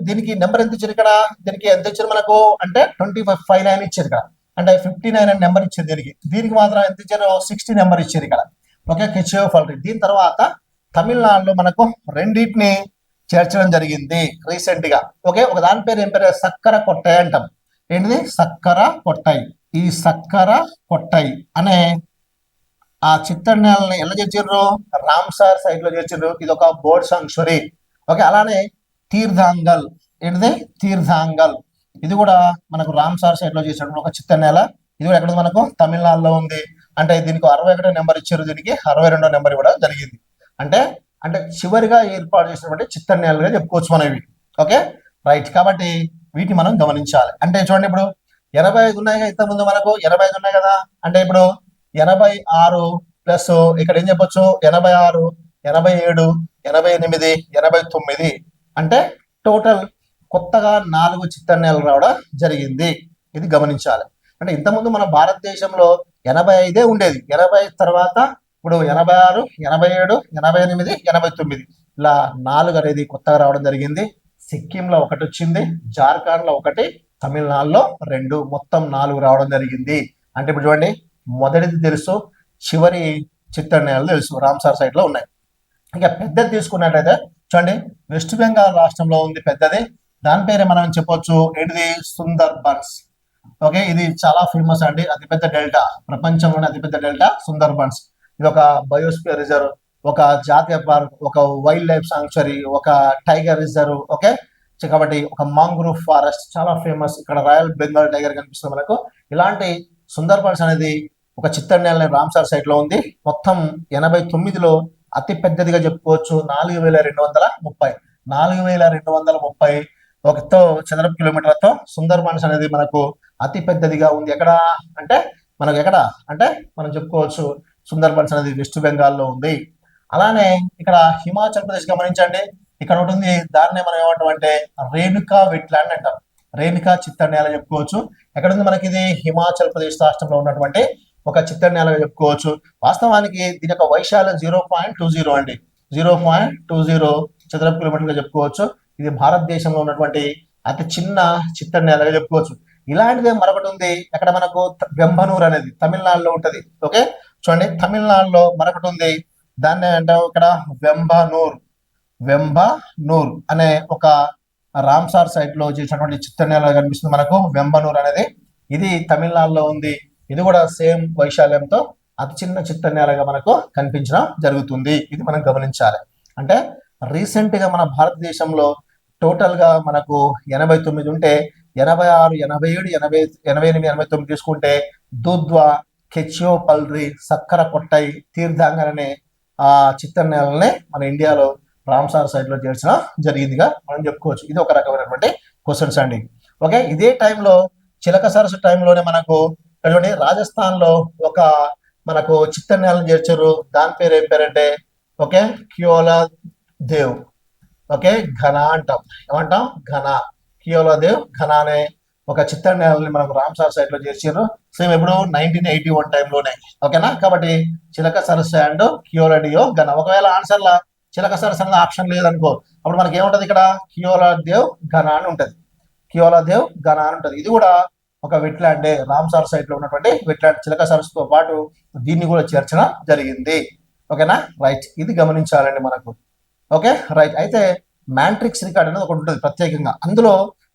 దీనికి నెంబర్ ఎంత ఇచ్చారు ఇక్కడ? దీనికి ఎంత ఇచ్చారు మనకు అంటే 2559 ఇచ్చారు ఇక్కడ. అంటే 59 అనే నెంబర్ ఇచ్చారు దీనికి మాత్రం ఎంత ఇచ్చారు? 60 నెంబర్ ఇచ్చారు ఇక్కడ. ఓకే, కెచియోపల్రి. దీని తర్వాత తమిళనాడులో మనకు రెండింటిని చేర్చడం జరిగింది రీసెంట్ గా. ఓకే, ఒక దాని పేరు ఏం పేరు, సక్కర కొట్టాయి అంటాం. ఏంటిది, సక్కర కొట్టాయి. ఈ సక్కర కొట్టాయి అనే ఆ చిత్తడి నేలని ఎలా చేర్చారు, రామ్సార్ సైట్ లో చేర్చారు. ఇది ఒక బోర్డ్ సాంక్చురీ. ఓకే, అలానే తీర్థాంగల్, ఏంటిది తీర్థాంగల్, ఇది కూడా మనకు రామ్సార్ సైట్ లో చేసినటువంటి ఒక చిత్తడి నేల. ఇది కూడా ఎక్కడ మనకు తమిళనాడులో ఉంది. అంటే దీనికి 61 నెంబర్ ఇచ్చారు, దీనికి 62 నెంబర్ ఇవ్వడం జరిగింది. అంటే అంటే చివరిగా ఏర్పాటు చేసినటువంటి చిత్తడి నేలగా చెప్పుకోవచ్చు మనం ఇవి. ఓకే రైట్, కాబట్టి వీటిని మనం గమనించాలి. అంటే చూడండి, ఇప్పుడు 85 ఉన్నాయి కదా, ఇంతకుముందు మనకు 85 ఉన్నాయి కదా. అంటే ఇప్పుడు 86 ప్లస్ ఇక్కడ ఏం చెప్పొచ్చు, 86, 87, 88, 89, అంటే టోటల్ కొత్తగా 4 చిత్తడి నేలలు రావడం జరిగింది. ఇది గమనించాలి. అంటే ఇంతకుముందు మన భారతదేశంలో 85 ఉండేది. 80 తర్వాత ఇప్పుడు 86, 87, 88, 89 ఇలా 4 అనేది కొత్తగా రావడం జరిగింది. సిక్కింలో 1 వచ్చింది, జార్ఖండ్ లో 1, తమిళనాడులో 2, మొత్తం 4 రావడం జరిగింది. అంటే ఇప్పుడు చూడండి, మొదటిది తెలుసు, చివరి చిత్తడి నేలలు తెలుసు, రామ్సార్ సైట్ లో ఉన్నాయి. ఇంకా పెద్దది తీసుకున్నట్లయితే చూడండి, వెస్ట్ బెంగాల్ రాష్ట్రంలో ఉంది పెద్దది. దాని పేరే మనం చెప్పొచ్చు, ఏంటిది, సుందర్ బన్స్. ఓకే, ఇది చాలా ఫేమస్ అండి, అతిపెద్ద డెల్టా, ప్రపంచంలోనే అతిపెద్ద డెల్టా సుందర్ బన్స్. ఇది ఒక బయోస్పియర్ రిజర్వ్, ఒక జాతీయ పార్క్, ఒక వైల్డ్ లైఫ్ సాంక్చురీ, ఒక టైగర్ రిజర్వ్. ఓకే, కాబట్టి ఒక మాంగ్రూవ్ ఫారెస్ట్ చాలా ఫేమస్. ఇక్కడ రాయల్ బెంగాల్ టైగర్ కనిపిస్తుంది మనకు. ఇలాంటి సుందర్ బన్స్ అనేది ఒక చిత్తడి నేల రామ్సార్ సైట్ లో ఉంది. మొత్తం 89లో అతి పెద్దదిగా చెప్పుకోవచ్చు, 4230, 4230 ఒకతో చదరపు కిలోమీటర్లతో సుందర్ బన్స్ అనేది మనకు అతి పెద్దదిగా ఉంది. ఎక్కడ అంటే మనకు ఎక్కడ అంటే మనం చెప్పుకోవచ్చు, సుందర్ బన్స్ అనేది వెస్ట్ బెంగాల్లో ఉంది. అలానే ఇక్కడ హిమాచల్ ప్రదేశ్ గమనించండి, ఇక్కడ ఒకటి ఉంది, దాన్నే మనం ఏమంటాం అంటే రేణుకా వెట్లాండ్ అంటాం. రేణుకా చిత్తడి నేల చెప్పుకోవచ్చు. ఎక్కడ ఉంది మనకి, ఇది హిమాచల్ ప్రదేశ్ రాష్ట్రంలో ఉన్నటువంటి ఒక చిత్తడి నేలగా చెప్పుకోవచ్చు. వాస్తవానికి దీని యొక్క వైశాల్యం 0.20 అండి, 0.20 చదరపు కిలోమీటర్గా చెప్పుకోవచ్చు. ఇది భారతదేశంలో ఉన్నటువంటి అతి చిన్న చిత్తడి నేలగా చెప్పుకోవచ్చు. ఇలాంటిదే మరొకటి ఉంది, అక్కడ మనకు వెంబనూర్ అనేది తమిళనాడులో ఉంటది. ఓకే చూడండి, తమిళనాడులో మరొకటి ఉంది, దాన్ని అంటాం ఇక్కడ వెంబనూర్. వెంబనూర్ అనే ఒక రామ్సార్ సైట్ లో చేసినటువంటి చిత్తడి నేల కనిపిస్తుంది మనకు, వెంబనూర్ అనేది. ఇది తమిళనాడులో ఉంది. ఇది కూడా సేమ్ వైశాల్యంతో అతి చిన్న చిత్తడి నేలగా మనకు కనిపించడం జరుగుతుంది. ఇది మనం గమనించాలి. అంటే రీసెంట్ గా మన భారతదేశంలో టోటల్ గా మనకు 89 ఉంటే 86, 87, 80, 88, 89 తీసుకుంటే దుద్వా, కెచియోపల్రి, సక్కర కొట్టాయి, తీర్థాంగల్ అనే ఆ చిత్తడి నేలనే మన ఇండియాలో రామ్సార్ సైట్ లో చేర్చడం జరిగిందిగా మనం చెప్పుకోవచ్చు. ఇది ఒక రకమైనటువంటి క్వశ్చన్స్ అండి. ఓకే, ఇదే టైంలో చిలక సరస్సు టైంలోనే మనకు చూడండి, రాజస్థాన్ లో ఒక మనకు చిత్తడి నేలను చేర్చారు. దాని పేరు ఏం పేరంటే ఓకే కియోలా దేవ్. ఓకే, ఘన అంటాం. ఏమంటాం, ఘన. కియోలా దేవ్ ఘన అనే ఒక చిత్తడి నేలని మనకు రామ్సార్ సైట్ లో చేర్చారు. సేమ్ ఎప్పుడు 1981 టైంలోనే. ఓకేనా, కాబట్టి చిలక సరస్సు అండ్ కియోలా డియో ఘన. ఒకవేళ ఆన్సర్ లా చిలక సరస్సు అనేది ఆప్షన్ లేదనుకో, అప్పుడు మనకి ఏముంటది, ఇక్కడ కియోలా దేవ్ ఘన అని ఉంటది. కియోలా దేవ్ ఘన అని ఉంటది. ఇది కూడా ఒక వెట్లాండే, రామ్సార్ సైట్ లో ఉన్నటువంటి వెట్లాండ్. చిలక సరస్సుతో పాటు దీన్ని కూడా చేర్చడం జరిగింది. ఓకేనా రైట్, ఇది గమనించాలండి మనకు. ఓకే రైట్, అయితే మ్యాంట్రిక్స్ రికార్డ్ అనేది ఒకటి ఉంటుంది ప్రత్యేకంగా. అందులో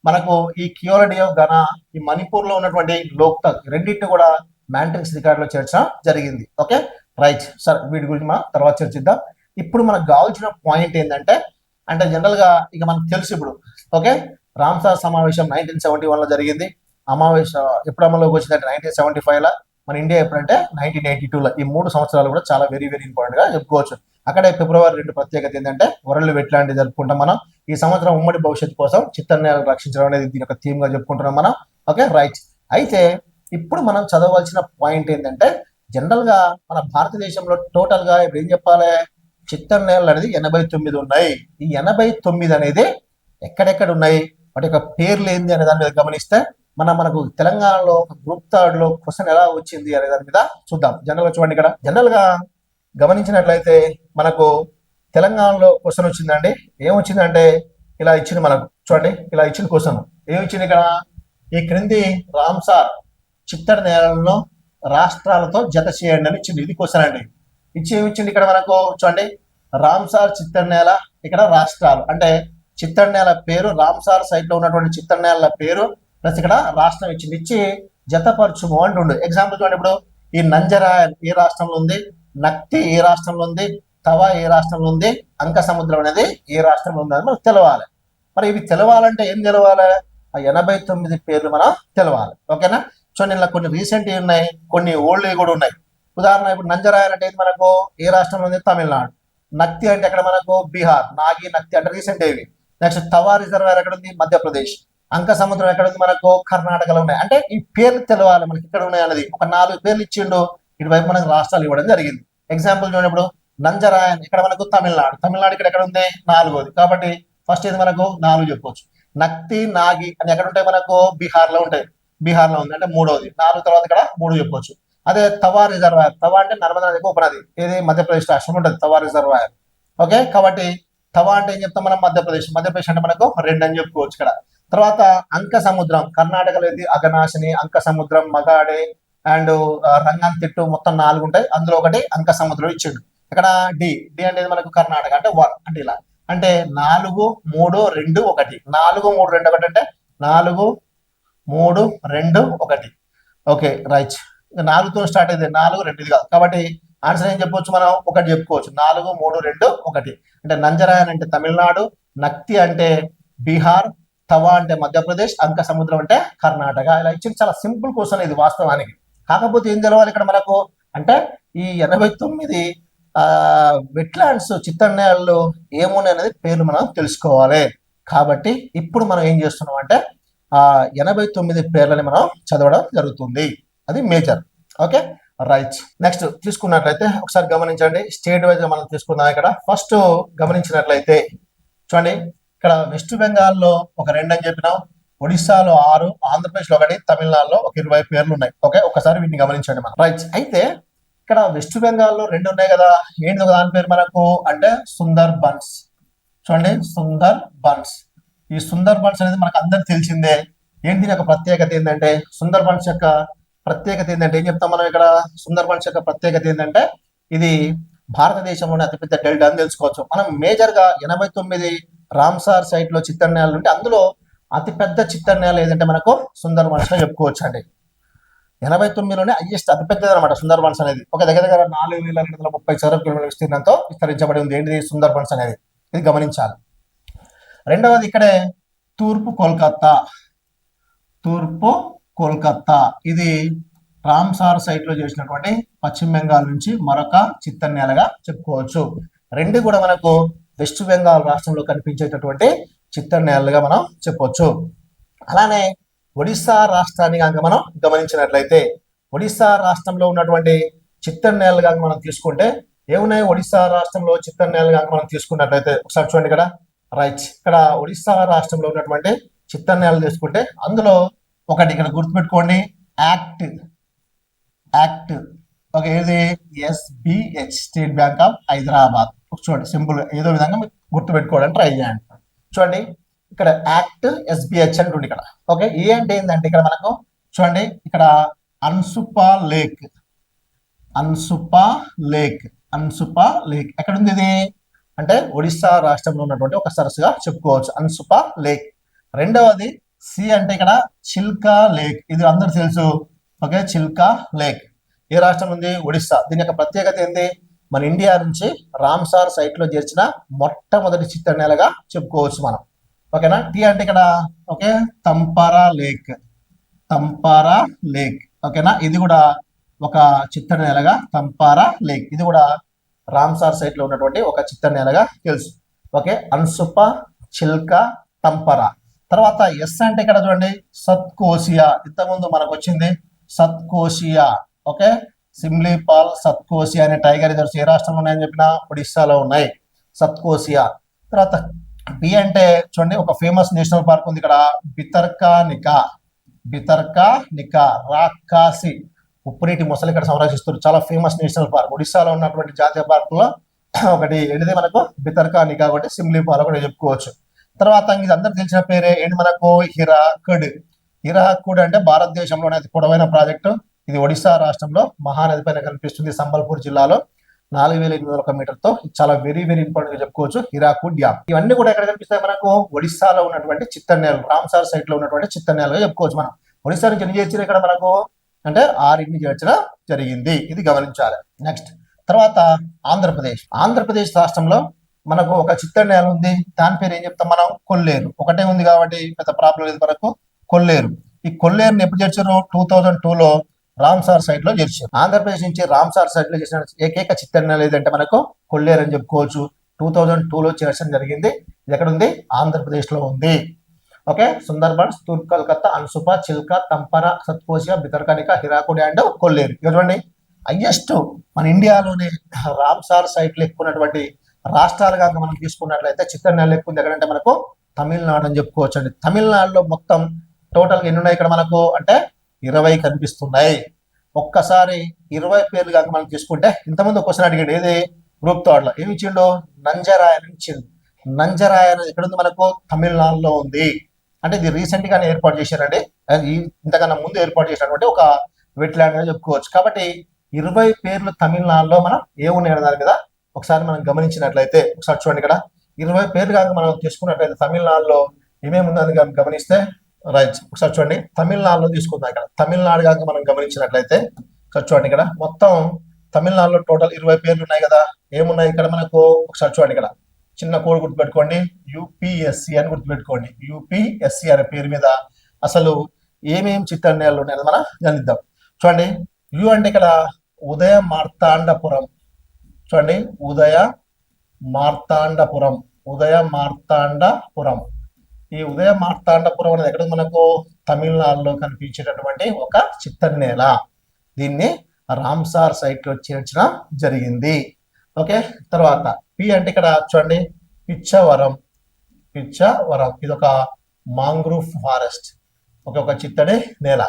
మనకు ఈ కియోలా డియో ఘన, ఈ మణిపూర్ లో ఉన్నటువంటి లోక్తక్, రెండింటిని కూడా మ్యాంట్రిక్స్ రికార్డ్ లో చేర్చడం జరిగింది. ఓకే రైట్, సరే వీటి గురించి మనం తర్వాత చర్చిద్దాం. ఇప్పుడు మనకు కావాల్సిన పాయింట్ ఏంటంటే, అంటే జనరల్ గా ఇక మనకు తెలుసు ఇప్పుడు. ఓకే, రామ్సార్ సమావేశం 1971 లో జరిగింది. అమావేశం ఎప్పుడు అమల్లోకి వచ్చిందంటే 1975 లో. మన ఇండియా ఎప్పుడంటే 1982 లో. ఈ 3 సంవత్సరాలు కూడా చాలా వెరీ వెరీ ఇంపార్టెంట్ గా చెప్పుకోవచ్చు. అక్కడే ఫిబ్రవరి 2 ప్రత్యేకత ఏంటంటే వరల్డ్ వెట్లాండ్ జరుపుకుంటాం మనం. ఈ సంవత్సరం ఉమ్మడి భవిష్యత్తు కోసం చిత్తడి నేలను రక్షించడం అనేది దీని యొక్క థీమ్ గా చెప్పుకుంటున్నాం మనం. ఓకే రైట్, అయితే ఇప్పుడు మనం చదవవలసిన పాయింట్ ఏంటంటే, జనరల్ గా మన భారతదేశంలో టోటల్ గా ఇప్పుడు ఏం చెప్పాలి, చిత్తడి నేలలు అనేది 89 ఉన్నాయి. ఈ 89 అనేది ఎక్కడెక్కడ ఉన్నాయి, వాటి యొక్క పేర్లు ఏంది అనే దాని మీద గమనిస్తే మనకు తెలంగాణలో గ్రూప్ 3 లో క్వశ్చన్ ఎలా వచ్చింది అనే దాని మీద చూద్దాం. జనరల్ గా చూడండి, ఇక్కడ జనరల్ గా గమనించినట్లయితే మనకు తెలంగాణలో క్వశ్చన్ వచ్చిందండి. ఏమొచ్చిందంటే ఇలా ఇచ్చింది మనకు. చూడండి, ఇలా ఇచ్చిన క్వశ్చన్ ఏమిచ్చింది ఇక్కడ, ఈ క్రింది రామ్సార్ చిత్తడి నేలలను రాష్ట్రాలతో జత చేయండి అని ఇచ్చింది. ఇది క్వశ్చన్ అండి. ఏమి ఇచ్చింది ఇక్కడ మనకు చూడండి, రామ్సార్ చిత్తడి నేల, ఇక్కడ రాష్ట్రాలు అంటే చిత్తడి నేల పేరు, రామ్సార్ సైట్ లో ఉన్నటువంటి చిత్తడి నేల పేరు ప్లస్ ఇక్కడ రాష్ట్రం ఇచ్చింది, ఇచ్చి జతపరచుము అంటుండు. ఎగ్జాంపుల్ చూడండి, ఇప్పుడు ఈ నంజరాయన్ ఏ రాష్ట్రంలో ఉంది, నక్తి ఏ రాష్ట్రంలో ఉంది, తవా ఏ రాష్ట్రంలో ఉంది, అంక సముద్రం అనేది ఏ రాష్ట్రంలో ఉంది అని మనకు తెలవాలి. మరి ఇవి తెలవాలంటే ఏం తెలవాలి, ఆ 89 పేర్లు మనం తెలవాలి. ఓకేనా. చూడండి, ఇలా కొన్ని రీసెంట్ ఉన్నాయి, కొన్ని ఓల్డ్ కూడా ఉన్నాయి. ఉదాహరణ ఇప్పుడు నంజరాయన్ అంటే మనకు ఏ రాష్ట్రంలో ఉంది, తమిళనాడు. నక్తి అంటే అక్కడ మనకు బీహార్, నాగి నక్తి అంటే రీసెంట్ ఏవి. నెక్స్ట్ తవా రిజర్వాయర్ ఎక్కడ ఉంది, మధ్యప్రదేశ్. అంక సముద్రం ఎక్కడ ఉంది, మనకు కర్ణాటకలో ఉన్నాయి. అంటే ఈ పేర్లు తెలవాలి మనకి ఇక్కడ ఉన్నాయి అనేది. ఒక 4 పేర్లు ఇచ్చిండు, ఇటువైపు మనకు రాష్ట్రాలు ఇవ్వడం జరిగింది. ఎగ్జాంపుల్ చూడండి, ఇప్పుడు నంజరాయన్ ఇక్కడ మనకు తమిళనాడు, తమిళనాడు ఇక్కడ ఎక్కడ ఉంది, 4వది. కాబట్టి ఫస్ట్ ఇది మనకు 4 చెప్పవచ్చు. నక్తి నాగి అని ఎక్కడ ఉంటాయి, మనకు బీహార్ లో ఉంటాయి, బీహార్ లో ఉంది అంటే 3వది. 4 తర్వాత ఇక్కడ 3 చెప్పవచ్చు. అదే తవా రిజర్వాయర్, తవా అంటే నర్మదా నదికి ఉపనది, ఇది మధ్యప్రదేశ్ రాష్ట్రం ఉంటుంది తవా రిజర్వాయర్. ఓకే, కాబట్టి తవా అంటే ఏం చెప్తాం మనం, మధ్యప్రదేశ్. మధ్యప్రదేశ్ అంటే మనకు 2 అని చెప్పుకోవచ్చు ఇక్కడ. తర్వాత అంక సముద్రం, కర్ణాటకలో ఇది అగనాశిని, అంక సముద్రం, మగాడే అండ్ రంగన్ తిట్టు, మొత్తం 4 ఉంటాయి. అందులో ఒకటి అంక సముద్రం ఇచ్చిండు. ఇక్కడ డి అనేది మనకు కర్ణాటక అంటే 1 అంటే ఇలా అంటే 4 3 2 1 4 3 2 1 అంటే 4 3 2 1. Okay right. 4తో స్టార్ట్ అయితే 4 2 ఇది కాదు. కాబట్టి ఆన్సర్ ఏం చెప్పవచ్చు మనం, 1 చెప్పుకోవచ్చు. 4 3 2 1 అంటే నంజరాయన్ అంటే తమిళనాడు, నక్తి అంటే బీహార్, తవా అంటే మధ్యప్రదేశ్, అంక సముద్రం అంటే కర్ణాటక. ఇలా ఇచ్చింది. చాలా సింపుల్ క్వశ్చన్ ఇది వాస్తవానికి. కాకపోతే ఏం తెలవాలి ఇక్కడ మనకు అంటే ఈ 89 వెట్లాండ్స్ చిత్తడి నేలలు ఏమున్నాయి అనేది పేర్లు మనం తెలుసుకోవాలి. కాబట్టి ఇప్పుడు మనం ఏం చేస్తున్నాం అంటే 89 పేర్లని మనం చదవడం జరుగుతుంది. అది మేజర్. Okay right. నెక్స్ట్ తీసుకున్నట్లయితే ఒకసారి గమనించండి, స్టేట్ వైజ్ మనం తీసుకుందాం. ఇక్కడ ఫస్ట్ గమనించినట్లయితే చూడండి, ఇక్కడ వెస్ట్ బెంగాల్లో ఒక 2 అని చెప్పినాం, ఒడిస్సాలో 6, ఆంధ్రప్రదేశ్ లో 1, తమిళనాడులో ఒక 20 పేర్లు ఉన్నాయి. ఓకే, ఒకసారి వీటిని గమనించండి మనం. రైట్. అయితే ఇక్కడ వెస్ట్ బెంగాల్లో 2 ఉన్నాయి కదా, ఏంటి ఒక దాని పేరు మనకు అంటే సుందర్ బన్స్. చూడండి, సుందర్ బన్స్. ఈ సుందర్ బన్స్ అనేది మనకు అందరికి తెలిసిందే. ఏంటి యొక్క ప్రత్యేకత ఏంటంటే, సుందర్ బన్స్ యొక్క ప్రత్యేకత ఏంటంటే ఏం చెప్తాం మనం ఇక్కడ, సుందర్ బన్స్ యొక్క ప్రత్యేకత ఏంటంటే ఇది భారతదేశంలోనే అతిపెద్ద డెల్టా అని తెలుసుకోవచ్చు. మనం మేజర్ గా 89 రామ్సార్ సైట్ లో చిత్తడి నేలలు ఉంటే అందులో అతిపెద్ద చిత్తడి నేల ఏదంటే మనకు సుందర్ బన్స్ లో చెప్పుకోవచ్చు అండి. 89లోనే హైయెస్ట్ అతిపెద్దది అనమాట సుందర్ బన్స్ అనేది. ఒక దగ్గర 4230 చదరపు కిలోమీటర్ల విస్తీర్ణంతో విస్తరించబడి ఉంది. ఏంటిది సుందర్ బన్స్ అనేది, ఇది గమనించాలి. రెండవది ఇక్కడే తూర్పు కోల్కత్తా. తూర్పు కోల్కత్తా ఇది రామ్సార్ సైట్ లో చేసినటువంటి పశ్చిమ బెంగాల్ నుంచి మరొక చిత్తడి నేలగా చెప్పుకోవచ్చు. 2 కూడా మనకు వెస్ట్ బెంగాల్ రాష్ట్రంలో కనిపించేటటువంటి చిత్తడి నేలలుగా మనం చెప్పవచ్చు. అలానే ఒడిస్సా రాష్ట్రాన్ని కనుక మనం గమనించినట్లయితే, ఒడిస్సా రాష్ట్రంలో ఉన్నటువంటి చిత్తడి నేలలు కనుక మనం తీసుకుంటే ఏమున్నాయి, ఒడిస్సా రాష్ట్రంలో చిత్తడి నేలలు కనుక మనం తీసుకున్నట్లయితే ఒకసారి చూడండి ఇక్కడ. రైట్. ఇక్కడ ఒడిస్సా రాష్ట్రంలో ఉన్నటువంటి చిత్తడి నేలలు తీసుకుంటే అందులో ఒకటి ఇక్కడ గుర్తుపెట్టుకోండి, యాక్ట్. ఓకే, ఇది SBH, state bank of Hyderabad. చూడండి, సింపుల్ ఏదో విధంగా మీరు గుర్తుపెట్టుకోవడానికి ట్రై చేయండి. చూడండి, ఇక్కడ యాక్ట్ SBH అంటుంది ఇక్కడ. ఓకే, ఏ అంటే ఏంటంటే ఇక్కడ మనకు చూడండి, ఇక్కడ అన్సుపా లేక్ ఎక్కడ ఉంది ఇది అంటే ఒడిస్సా రాష్ట్రంలో ఉన్నటువంటి ఒక సరస్సుగా చెప్పుకోవచ్చు, అన్సుపా లేక్. రెండవది సి అంటే ఇక్కడ చిల్కా లేక్, ఇది అందరూ తెలుసు. ఓకే, చిల్కా లేక్ ఏ రాష్ట్రం ఉంది, ఒడిస్సా. దీని యొక్క ప్రత్యేకత ఏంటి, మన ఇండియా నుంచి రామ్సార్ సైట్ లో చేర్చిన మొట్టమొదటి చిత్తడి నేలగా చెప్పుకోవచ్చు మనం. ఓకేనా. టీ అంటే ఇక్కడ ఓకే తంపారా లేక్. ఓకేనా, ఇది కూడా ఒక చిత్తడి నేలగా తంపారా లేక్, ఇది కూడా రామ్సార్ సైట్ లో ఉన్నటువంటి ఒక చిత్తడి నేలగా తెలుసు. ఓకే, అన్సుపా, చిల్కా, తంపరా. తర్వాత ఎస్ అంటే ఇక్కడ చూడండి సత్కోసియా, ఇంతకుముందు మనకు వచ్చింది సత్కోసియా. ఓకే, సిమ్లీపాల్, సత్కోసియా అనే టైగర్ రిజర్వ్స్ ఏ రాష్ట్రంలో ఉన్నాయని చెప్పిన ఒడిస్సాలో ఉన్నాయి, సత్కోసియా. తర్వాత బి అంటే చూడండి ఒక ఫేమస్ నేషనల్ పార్క్ ఉంది ఇక్కడ, బితర్కానికా రాకాసి, ఉప్పునీటి మొసలు ఇక్కడ సంరక్షిస్తారు. చాలా ఫేమస్ నేషనల్ పార్క్, ఒడిస్సాలో ఉన్నటువంటి జాతీయ పార్కులో ఒకటి ఏంటిది మనకు బితర్కానికా, ఒకటి సిమ్లీపాల్ ఒకటి చెప్పుకోవచ్చు. తర్వాత ఇది అందరికి తెలిసిన పేరే ఏంటి మనకు హిరాకుడ్ అంటే భారతదేశంలోనే అతి పొడవైన ప్రాజెక్టు. ఇది ఒడిస్సా రాష్ట్రంలో మహానది పైన కనిపిస్తుంది, సంబల్పూర్ జిల్లాలో. 4801 మీటర్తో చాలా వెరీ వెరీ ఇంపార్టెంట్ గా చెప్పుకోవచ్చు హిరాకుడ్ డ్యామ్. ఇవన్నీ కూడా ఎక్కడ కనిపిస్తాయి మనకు? ఒడిస్సాలో ఉన్నటువంటి చిత్తన్నేలు, రామ్సార్ సైట్ లో ఉన్నటువంటి చిత్తన్నేలుగా చెప్పుకోవచ్చు మనం. ఒడిస్సా నుంచి ఎన్ని చేర్చిన ఇక్కడ మనకు అంటే 6 చేర్చడం జరిగింది, ఇది గమనించాలి. నెక్స్ట్ తర్వాత ఆంధ్రప్రదేశ్ రాష్ట్రంలో మనకు ఒక చిత్తన్నేలు ఉంది, దాని పేరు ఏం చెప్తాం మనం? కొల్లేరు. ఒకటే ఉంది కాబట్టి పెద్ద ప్రాబ్లం లేదు మనకు. కొల్లేరు, ఈ కొల్లేరుని ఎప్పుడు చేర్చారు? 2002లో రామ్సార్ సైట్ లో చేర్చారు. ఆంధ్రప్రదేశ్ నుంచి రామ్సార్ సైట్ లో చేసిన ఏకైక చిత్తన్నేలు ఏదంటే మనకు కొల్లేరు అని చెప్పుకోవచ్చు. 2002లో చేర్చడం జరిగింది. ఇది ఎక్కడ ఉంది? ఆంధ్రప్రదేశ్ లో ఉంది. ఓకే, సుందర్బన్స్, తూర్పు కలకత్తా, అన్సుప, చిల్కా, తంపర, సత్కోసియా, బితర్కనిక, హిరాకుడ్ అండ్ కొల్లేరు. చూడండి, హైయెస్ట్ మన ఇండియాలోని రామ్సార్ సైట్లు ఎక్కువ ఉన్నటువంటి రాష్ట్రాలుగా మనం తీసుకున్నట్లయితే చిత్తన్నేలు ఎక్కువ ఉంది ఎక్కడంటే మనకు తమిళనాడు అని చెప్పుకోవచ్చు అండి. తమిళనాడులో మొత్తం టోటల్ గా ఎన్ని ఉన్నాయి ఇక్కడ మనకు అంటే 20 కనిపిస్తున్నాయి. ఒక్కసారి 20 పేర్లు కాక మనం తీసుకుంటే ఇంతకుముందు క్వశ్చన్ అడిగాడు, ఏది గ్రూప్ థర్డ్ లో ఏమి ఇచ్చిండు? నంజరాయన్ ఇచ్చిండు. నంజరాయన్ ఎక్కడ ఉంది మనకు? తమిళనాడులో ఉంది. అంటే ఇది రీసెంట్ గానే ఏర్పాటు చేశారండి, ఇంతకన్నా ముందు ఏర్పాటు చేసినటువంటి ఒక వెట్ ల్యాండ్ గా చెప్పుకోవచ్చు. కాబట్టి 20 పేర్లు తమిళనాడులో మనం ఏమున్నాయి దాని మీద ఒకసారి మనం గమనించినట్లయితే, ఒకసారి చూడండి, ఇక్కడ 20 పేర్లు కాక మనం తీసుకున్నట్లయితే తమిళనాడులో ఏమేమి ఉందని గమనిస్తే రైట్, ఒకసారి చూడండి, తమిళనాడులో తీసుకుందాం. ఇక్కడ తమిళనాడు కాక మనం గమనించినట్లయితే ఒకసారి చూడండి, ఇక్కడ మొత్తం తమిళనాడులో టోటల్ 20 పేర్లు ఉన్నాయి కదా. ఏమున్నాయి ఇక్కడ మనకు? ఒకసారి చూడండి, ఇక్కడ చిన్న కోడ్ గుర్తుపెట్టుకోండి, యూపీఎస్సి అని గుర్తుపెట్టుకోండి. యూపీఎస్సి అనే పేరు మీద అసలు ఏమేమి చిత్తన్నేలు ఉన్నాయని మనం గమనిద్దాం. చూడండి, యు అంటే ఇక్కడ ఉదయ మార్తాండపురం. చూడండి, ఉదయ మార్తాండపురం. ఈ ఉదయ మార్తాండపురం అనేది ఎక్కడ మనకు? తమిళనాడులో కనిపించేటటువంటి ఒక చిత్తన్నేల. దీన్ని రామ్సార్ సైట్ లో చేర్చడం జరిగింది. ఓకే, తర్వాత పి అంటే ఇక్కడ చూడండి, పిచ్చవరం. ఇది ఒక మాంగ్రూవ్ ఫారెస్ట్, ఒక చిత్తడి నేల.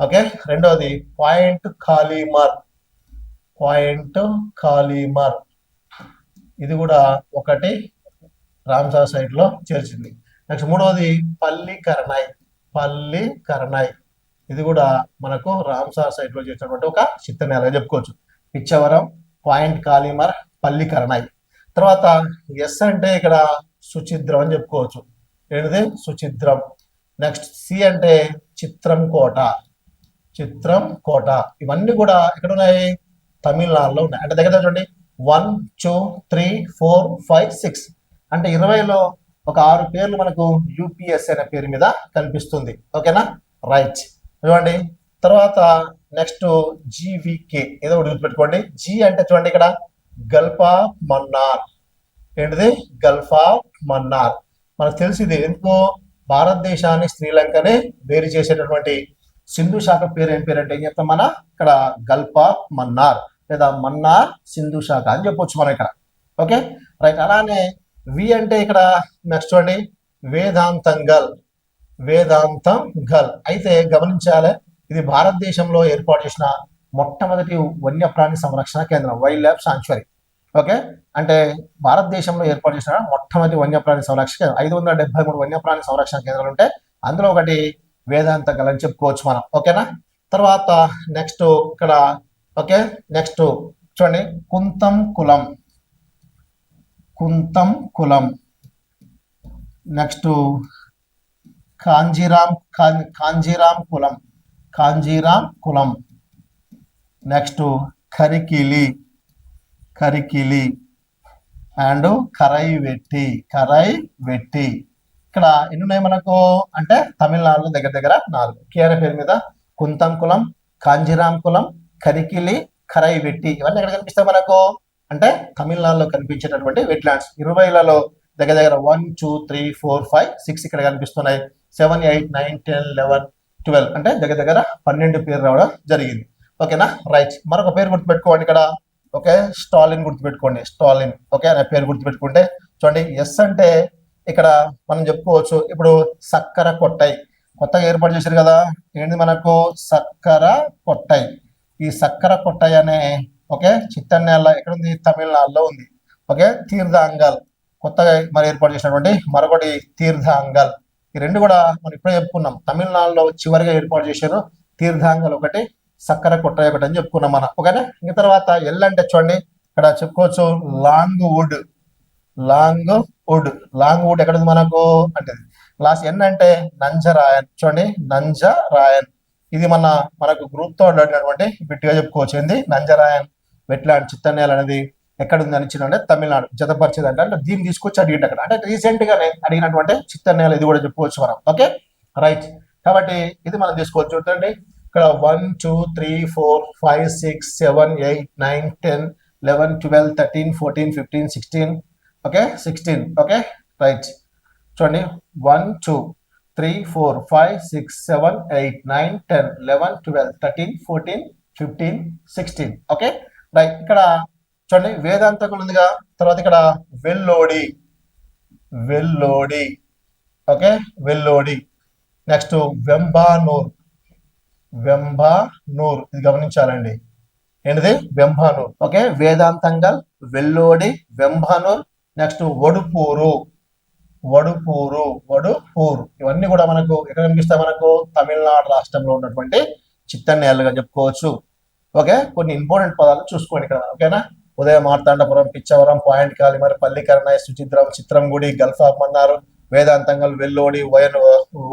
ఓకే, రెండవది పాయింట్ కాలీమర్. ఇది కూడా ఒకటి రామ్సార్ సైట్ లో చేర్చింది. నెక్స్ట్ మూడవది పల్లికరనై. ఇది కూడా మనకు రామ్సార్ సైట్ లో చేసినటువంటి ఒక చిత్తనేల చెప్పుకోవచ్చు. పిచ్చవరం, పాయింట్ కాలీమర్, పల్లికరనై. తర్వాత ఎస్ అంటే ఇక్కడ సుచిద్రం అని చెప్పుకోవచ్చు. ఏంటిది? సుచిద్రం. నెక్స్ట్ సి అంటే చిత్రం కోట. ఇవన్నీ కూడా ఎక్కడ ఉన్నాయి? తమిళనాడులో ఉన్నాయి. అంటే దగ్గర చూడండి, 1 2 3 4 5 6 అంటే 20లో ఒక 6 పేర్లు మనకు యూపీఎస్ అనే పేరు మీద కనిపిస్తుంది. ఓకేనా, రైట్. చూడండి, తర్వాత నెక్స్ట్ జీవికే, ఏదో ఒకటి గుర్తుపెట్టుకోండి. జీ అంటే చూడండి, ఇక్కడ గల్ఫ్ ఆఫ్ మన్నార్. ఏంటిది? Gulf of Mannar. మనకు తెలిసింది ఎందుకు? భారతదేశాన్ని శ్రీలంకని వేరు చేసేటటువంటి సింధు శాఖ పేరు ఏం పేరు అంటే ఏం చెప్తాం మన? ఇక్కడ గల్ఫ్ ఆఫ్ మన్నార్ లేదా మన్నార్ సింధు శాఖ అని చెప్పొచ్చు మనం ఇక్కడ. Okay, right. అలానే వి అంటే ఇక్కడ నెక్స్ట్ చూడండి, వేదాంతం గల్. అయితే గమనించాలి, ఇది భారతదేశంలో ఏర్పాటు చేసిన మొట్టమొదటి వన్యప్రాణి సంరక్షణ కేంద్రం, వైల్డ్ లైఫ్ సాంచురీ. ఓకే, అంటే భారతదేశంలో ఏర్పాటు చేసిన మొట్టమొదటి వన్యప్రాణి సంరక్షణ కేంద్రం. 573 వన్యప్రాణి సంరక్షణ కేంద్రాలు ఉంటాయి, అందులో ఒకటి వేదాంత గల్ అని చెప్పుకోవచ్చు మనం. ఓకేనా, తర్వాత నెక్స్ట్ ఇక్కడ ఓకే, నెక్స్ట్ చూడండి, కుంతం కులం. Next Kanjirankulam. Next Karikili and Karaivetti. ఇక్కడ ఎన్ని ఉన్నాయి మనకు అంటే తమిళనాడులో దగ్గర దగ్గర 4. కేరళ పేరు మీద కుంతం కులం, కాంజీరాం కులం, కరికిలి, కరైవెట్టి. ఇవన్నీ ఎక్కడ కనిపిస్తాయి మనకు అంటే తమిళనాడులో కనిపించేటటువంటి వెట్లాండ్స్. 20లలో దగ్గర దగ్గర 1 2 3 4 5 6 ఇక్కడ కనిపిస్తున్నాయి. 7 8 9 10 11 12 అంటే దగ్గర దగ్గర 12 పేరు రావడం జరిగింది. ఓకేనా, రైట్. మరొక పేరు గుర్తుపెట్టుకోండి ఇక్కడ. ఓకే, స్టాలిన్ గుర్తుపెట్టుకోండి. ఓకే అనే పేరు గుర్తుపెట్టుకుంటే చూడండి, ఎస్ అంటే ఇక్కడ మనం చెప్పుకోవచ్చు ఇప్పుడు సక్కర కొట్టై కొత్తగా ఏర్పాటు చేశారు కదా. ఏంటి మనకు? సక్కర కొట్టై. ఈ సక్కర కొట్టై అనే ఓకే చిత్తన్నేల ఎక్కడ ఉంది? తమిళనాడులో ఉంది. ఓకే, తీర్థాంగల్ కొత్తగా మరి ఏర్పాటు చేసినటువంటి మరొకటి తీర్థాంగల్. ఈ రెండు కూడా మనం ఇప్పుడే చెప్పుకున్నాం, తమిళనాడులో చివరిగా ఏర్పాటు చేశారు. తీర్థాంగల్ ఒకటి, సక్కర కొట్టై ఒకటి అని చెప్పుకున్నాం మనం. ఓకేనా, ఇంక తర్వాత ఎల్ అంటే చూడండి, ఇక్కడ చెప్పుకోవచ్చు long wood. Long wood. Long wood ఎక్కడ ఉంది మనకు అంటే క్లాస్ ఎన్ అంటే నంజరాయన్. చూడండి నంజరాయన్. ఇది మనకు గ్రూప్ తో అడిగినటువంటి బిట్గా చెప్పుకోవచ్చు. ఏంది నంజరాయన్ వెట్లాండ్ చిత్తనేల అనేది ఎక్కడ ఉంది అని ఇచ్చిందంటే తమిళనాడు. జతపరిచేది అంటే దీన్ని తీసుకొచ్చి అడిగింది అక్కడ. అంటే రీసెంట్ గానే అడిగినటువంటి చిత్తనేల ఇది కూడా చెప్పుకోవచ్చు మనం. Okay right. కాబట్టి ఇది మనం తీసుకోవచ్చు. చూడండి ఇక్కడ 1 2 3 4 5 6 7 8 9 10 11 12 13 14 15 16. ఓకే 16. Okay right. చూడండి 1 2 3 4 5 6 7 8 9 10 11 12 13 14 15 16. Okay right. ఇక్కడ చూడండి వేదాంతకులు ఉందిగా. తర్వాత ఇక్కడ వెల్లోడి. వెల్లోడి. ఓకే వెల్లోడి. నెక్స్ట్ వెంబానూర్. వెంబానూర్. ఇది గమనించాలండి. ఏంటిది వెంబానూర్. ఓకే వేదాంతంగల్, వెల్లోడి, వెంబానూర్. నెక్స్ట్ వడుపూరు. వడుపూరు. వడుపూరు. ఇవన్నీ కూడా మనకు ఎక్కడ కనిపిస్తాయి? మనకు తమిళనాడు రాష్ట్రంలో ఉన్నటువంటి చిత్తనేలుగా చెప్పుకోవచ్చు. ఓకే కొన్ని ఇంపార్టెంట్ పదాలు చూసుకోండి ఇక్కడ. ఓకేనా Udayamarthandapuram, Pichavaram, point Calimere, Pallikaranai, Suchindram, Chitrangudi, gulf of Mannar, Vedanthangal, Vellode,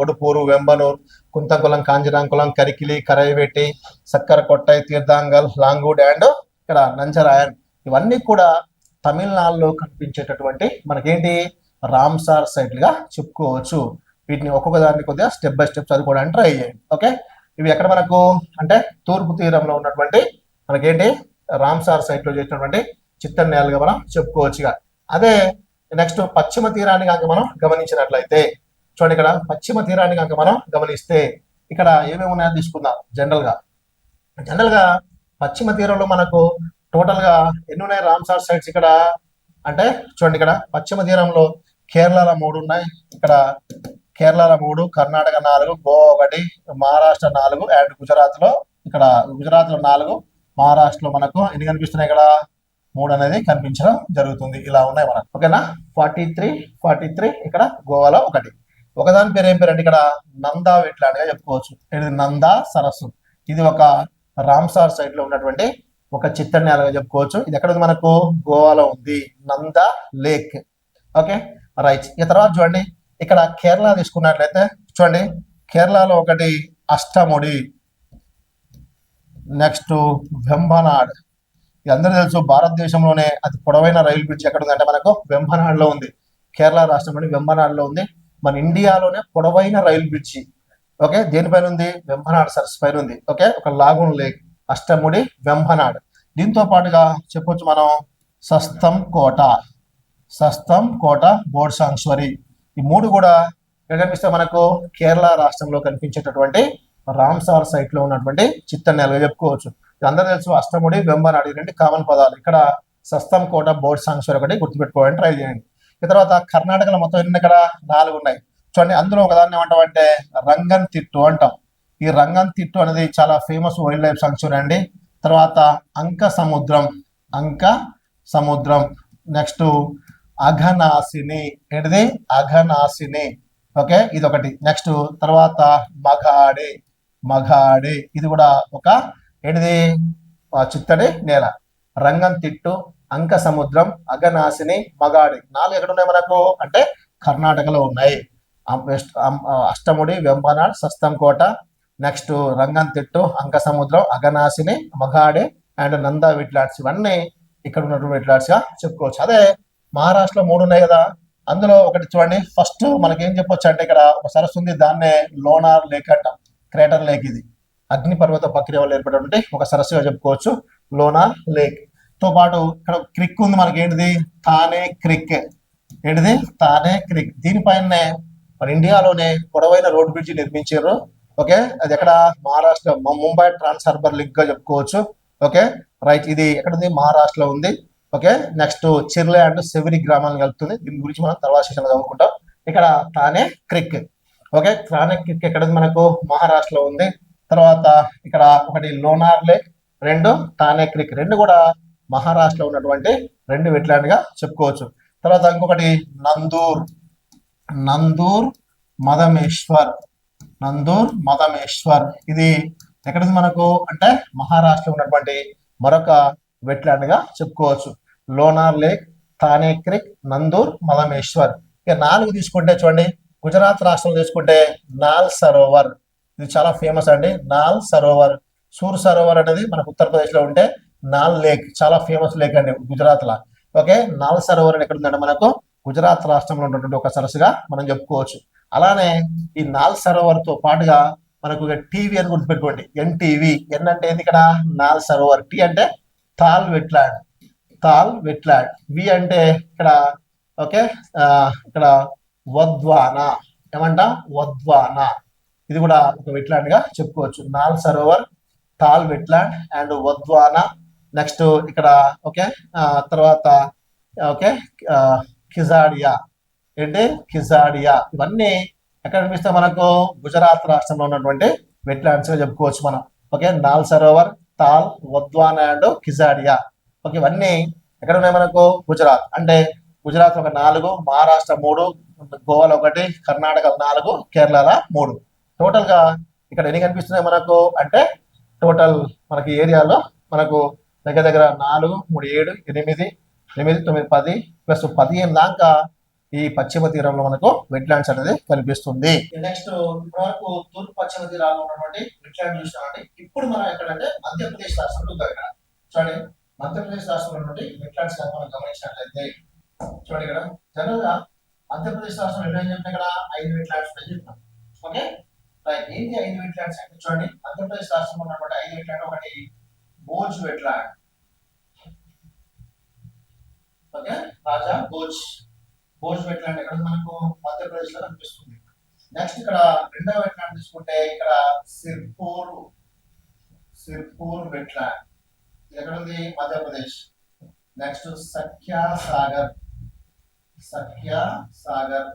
Oduvur, Vembanur, Koonthankulam, Kanjirankulam, Karikili, Karaivetti, Sakkarakottai, Theerthangal, Longwood and ఇక్కడ నంజరాయన్. ఇవన్నీ కూడా తమిళనాడులో కనిపించేటటువంటి మనకేంటి రామ్సార్ సైట్లుగా చెప్పుకోవచ్చు. వీటిని ఒక్కొక్క దాన్ని కొద్దిగా స్టెప్ బై స్టెప్ చదువుకోవడానికి ట్రై చేయండి. ఓకే ఇవి ఎక్కడ మనకు అంటే తూర్పు తీరంలో ఉన్నటువంటి మనకేంటి రామ్సార్ సైట్ లో చేసినటువంటి చిత్తనేలుగా మనం చెప్పుకోవచ్చు. అదే నెక్స్ట్ పశ్చిమ తీరాన్ని కనుక మనం గమనించినట్లయితే చూడండి ఇక్కడ పశ్చిమ తీరాన్ని కనుక మనం గమనిస్తే ఇక్కడ ఏమేమి ఉన్నాయో తీసుకుందాం. జనరల్ గా పశ్చిమ తీరంలో మనకు టోటల్ గా ఎన్ని ఉన్నాయి రామ్సార్ సైట్స్ ఇక్కడ అంటే చూడండి ఇక్కడ పశ్చిమ తీరంలో కేరళలో 3 ఉన్నాయి. ఇక్కడ కేరళలో 3, కర్ణాటక 4, గోవా 1, మహారాష్ట్ర 4 అండ్ గుజరాత్ లో 4, మహారాష్ట్రలో మనకు ఎన్ని కనిపిస్తున్నాయి? ఇక్కడ 3 అనేది కనిపించడం జరుగుతుంది. ఇలా ఉన్నాయి మనకు. ఓకేనా 43 ఇక్కడ గోవాలో 1. ఒకదాని పేరు ఏం పేరు అంటే ఇక్కడ నందా వెట్లాండ్ గా చెప్పుకోవచ్చు. ఇది నందా సరస్సు. ఇది ఒక రామ్సార్ సైట్ లో ఉన్నటువంటి ఒక చిత్తనేలుగా చెప్పుకోవచ్చు. ఇది ఎక్కడ ఉంది? మనకు గోవాలో ఉంది. నందా లేక్. Okay right. ఈ తర్వాత చూడండి ఇక్కడ కేరళ తీసుకున్నట్లయితే చూడండి కేరళలో 1 అష్టముడి, నెక్స్ట్ వెంబనాడ్. ఇది అందరూ తెలుసు భారతదేశంలోనే అతి పొడవైన రైలు బ్రిడ్జ్ ఎక్కడ ఉందంటే మనకు వెంబనాడ్ లో ఉంది. కేరళ రాష్ట్రంలోని వెంబనాడ్ లో ఉంది. మన ఇండియాలోనే పొడవైన రైలు బ్రిడ్జి. ఓకే దేనిపైన ఉంది? వెంబనాడ్ సరస్సు పైన ఉంది. ఓకే ఒక లాగూన్ లేక్ అష్టముడి వెంబనాడ్. దీంతో పాటుగా చెప్పొచ్చు మనం సస్తం కోట బోర్డ్ సాంక్చురీ. ఈ 3 కూడా ఎక్కడ కనిపిస్తే మనకు కేరళ రాష్ట్రంలో కనిపించేటటువంటి రామ్సార్ సైట్ లో ఉన్నటువంటి చిత్తనేలుగా చెప్పుకోవచ్చు. అందరూ తెలుసు అష్టముడి, వెంబనాడ్ 2 కామన్ పదాలు. ఇక్కడ సస్తం కోట బోర్డ్ సాంక్చురీ ఒకటి గుర్తుపెట్టుకోవడానికి ట్రై చేయండి. ఈ తర్వాత కర్ణాటకలో మొత్తం ఎన్ని ఇక్కడ 4 ఉన్నాయి. చూడండి అందులో ఒకదాన్ని ఏమంటామంటే రంగన్ తిట్టు అంటాం. ఈ రంగన్ తిట్టు అనేది చాలా ఫేమస్ వైల్డ్ లైఫ్ సాంక్చురీ అండి. తర్వాత అంక సముద్రం. నెక్స్ట్ అఘనాసిని. ఏంటిది? అఘనాసిని. ఓకే ఇది ఒకటి. నెక్స్ట్ తర్వాత మగాడే. ఇది కూడా ఒక ఏంటిది చిత్తడి నేల. రంగన్ తిట్టు, అంక సముద్రం, అఘనాసిని, మగాడి 4 ఎక్కడ ఉన్నాయి మనకు అంటే కర్ణాటకలో ఉన్నాయి. అష్టముడి, వెంబనాడ్, సస్తంకోట, నెక్స్ట్ రంగన్ తిట్టు, అంక సముద్రం, అఘనాసిని, మగాడే అండ్ నందా వెట్లాండ్స్. ఇవన్నీ ఇక్కడ ఉన్నటువంటి వెట్లాండ్స్ గా చెప్పుకోవచ్చు. అదే మహారాష్ట్రలో 3 ఉన్నాయి కదా. అందులో ఒకటి చూడండి ఫస్ట్ మనకి ఏం చెప్పొచ్చు అంటే ఇక్కడ ఒక సరస్సు ఉంది. దాన్నే లోనార్ లేక్ అంటాం. Crater lake. ఇది అగ్నిపర్వత ప్రక్రియ వల్ల ఏర్పడినటువంటి ఒక సరస్సుగా చెప్పుకోవచ్చు లోనార్ లేక్. తో పాటు ఇక్కడ క్రిక్ ఉంది మనకి. ఏంటిది? తానే క్రిక్. ఏంటిది? తానే క్రిక్. దీనిపైనే మన ఇండియాలోనే పొడవైన రోడ్ బ్రిడ్జ్ నిర్మించారు. ఓకే అది ఎక్కడ? Maharashtra Mumbai trans harbour link గా చెప్పుకోవచ్చు. Okay right. ఇది ఎక్కడ ఉంది? మహారాష్ట్రలో ఉంది. Okay next Chirle and Sewri గ్రామాలను కలుపుతుంది. దీని గురించి మనం తర్వాత సెషన్ చదువుకుంటాం. ఇక్కడ తానే క్రిక్. ఓకే తానే క్రిక్ ఎక్కడ ఉంది? మనకు మహారాష్ట్రలో ఉంది. తర్వాత ఇక్కడ 1 లోనార్ లేక్, 2 తానే క్రిక్. 2 కూడా మహారాష్ట్రలో ఉన్నటువంటి 2 వెట్లాండ్ గా చెప్పుకోవచ్చు. తర్వాత ఇంకొకటి నందూర్ మదమేశ్వర్. ఇది ఎక్కడ ఉంది మనకు అంటే మహారాష్ట్రలో ఉన్నటువంటి మరొక వెట్లాండ్ గా చెప్పుకోవచ్చు. Lonar lake, Thane creek, Nandur, Malameshwar. ఇక 4 తీసుకుంటే చూడండి, గుజరాత్ రాష్ట్రం తీసుకుంటే నాల్ సరోవర్, ఇది చాలా ఫేమస్ అండి. నాల్ సరోవర్. సూర్ సరోవర్ అనేది మనకు ఉత్తరప్రదేశ్ లో ఉంటే నాల్ లేక్ చాలా ఫేమస్ లేక్ అండి గుజరాత్ లా. ఓకే, నాల్ సరోవర్ ఎక్కడ ఉందంటే మనకు గుజరాత్ రాష్ట్రంలో ఉన్నటువంటి ఒక సరస్సుగా మనం చెప్పుకోవచ్చు. అలానే ఈ నాల్ సరోవర్ తో పాటుగా మనకు టీవీ అని గుర్తుపెట్టుకోండి. ఎన్టీవీ. ఎన్ అంటే ఏంది ఇక్కడ? నాల్ సరోవర్. టీ అంటే తాల్ వెట్లాండ్, తాల్ వెట్లాండ్. వి అంటే ఇక్కడ ఓకే ఇక్కడ వద్వానా, ఏమంట? వద్వానా. ఇది కూడా ఒక వెట్లాండ్ గా చెప్పుకోవచ్చు. నాల్ సరోవర్, తాల్ వెట్లాండ్ అండ్ వద్వానా. నెక్స్ట్ ఇక్కడ ఓకే తర్వాత ఓకే కిజాడియా. ఏంటి? కిజాడియా. ఇవన్నీ ఎక్కడ కనిపిస్తాయి మనకు? గుజరాత్ రాష్ట్రంలో ఉన్నటువంటి వెట్లాండ్స్ గా చెప్పుకోవచ్చు మనం. Okay, Nal Sarovar, Tal, Wadhwana and Khijadiya. Okay, ఇవన్నీ ఎక్కడ ఉన్నాయి మనకు? గుజరాత్. అంటే గుజరాత్ ఒక 4, మహారాష్ట్ర 3, గోవాలో 1, కర్ణాటక 4, కేరళ 3. టోటల్ గా ఇక్కడ ఎన్ని కనిపిస్తున్నాయి మనకు అంటే టోటల్ మనకి ఏరియాలో మనకు దగ్గర దగ్గర 4, 3, 7, 8, 8, 9, 10 ప్లస్ 15 దాకా ఈ పశ్చిమ తీరంలో మనకు వెట్లాండ్స్ అనేది కనిపిస్తుంది. నెక్స్ట్ వరకు తూర్పు పశ్చిమ తీరాల్లో ఉన్నటువంటి వెట్లాండ్ చూసామండి. ఇప్పుడు మనం ఎక్కడంటే మధ్యప్రదేశ్ రాష్ట్రంలో ఉంటాం. ఇక్కడ చూడండి, మధ్యప్రదేశ్ రాష్ట్రంలో ఉన్నటువంటి వెట్లాండ్స్ మనం గమనించినట్లయితే చూడండి, ఇక్కడ జనరల్ గా మధ్యప్రదేశ్ రాష్ట్రంలో ఎన్ని చెప్పిన ఇక్కడ 5 వెట్లాండ్స్ అని చెప్పినాం. Okay right. ఏంటి 5 వెట్లాండ్స్ అంటే చూడండి, మధ్యప్రదేశ్ రాష్ట్రంలో ఉన్నటువంటి 5 వెట్లాండ్. ఒకటి భోజ్ వెట్లాండ్. ఓకే, రాజా భోజ్. భోజ్ వెట్లాండ్ ఎక్కడ మనకు? మధ్యప్రదేశ్ లో కనిపిస్తుంది. నెక్స్ట్ ఇక్కడ రెండవ వెట్లాండ్ తీసుకుంటే ఇక్కడ సిర్పూర్, సిర్పూర్ వెట్లాండ్. ఇది ఎక్కడ ఉంది? Madhya Pradesh. Next Sakhya Sagar, Sakhya Sagar.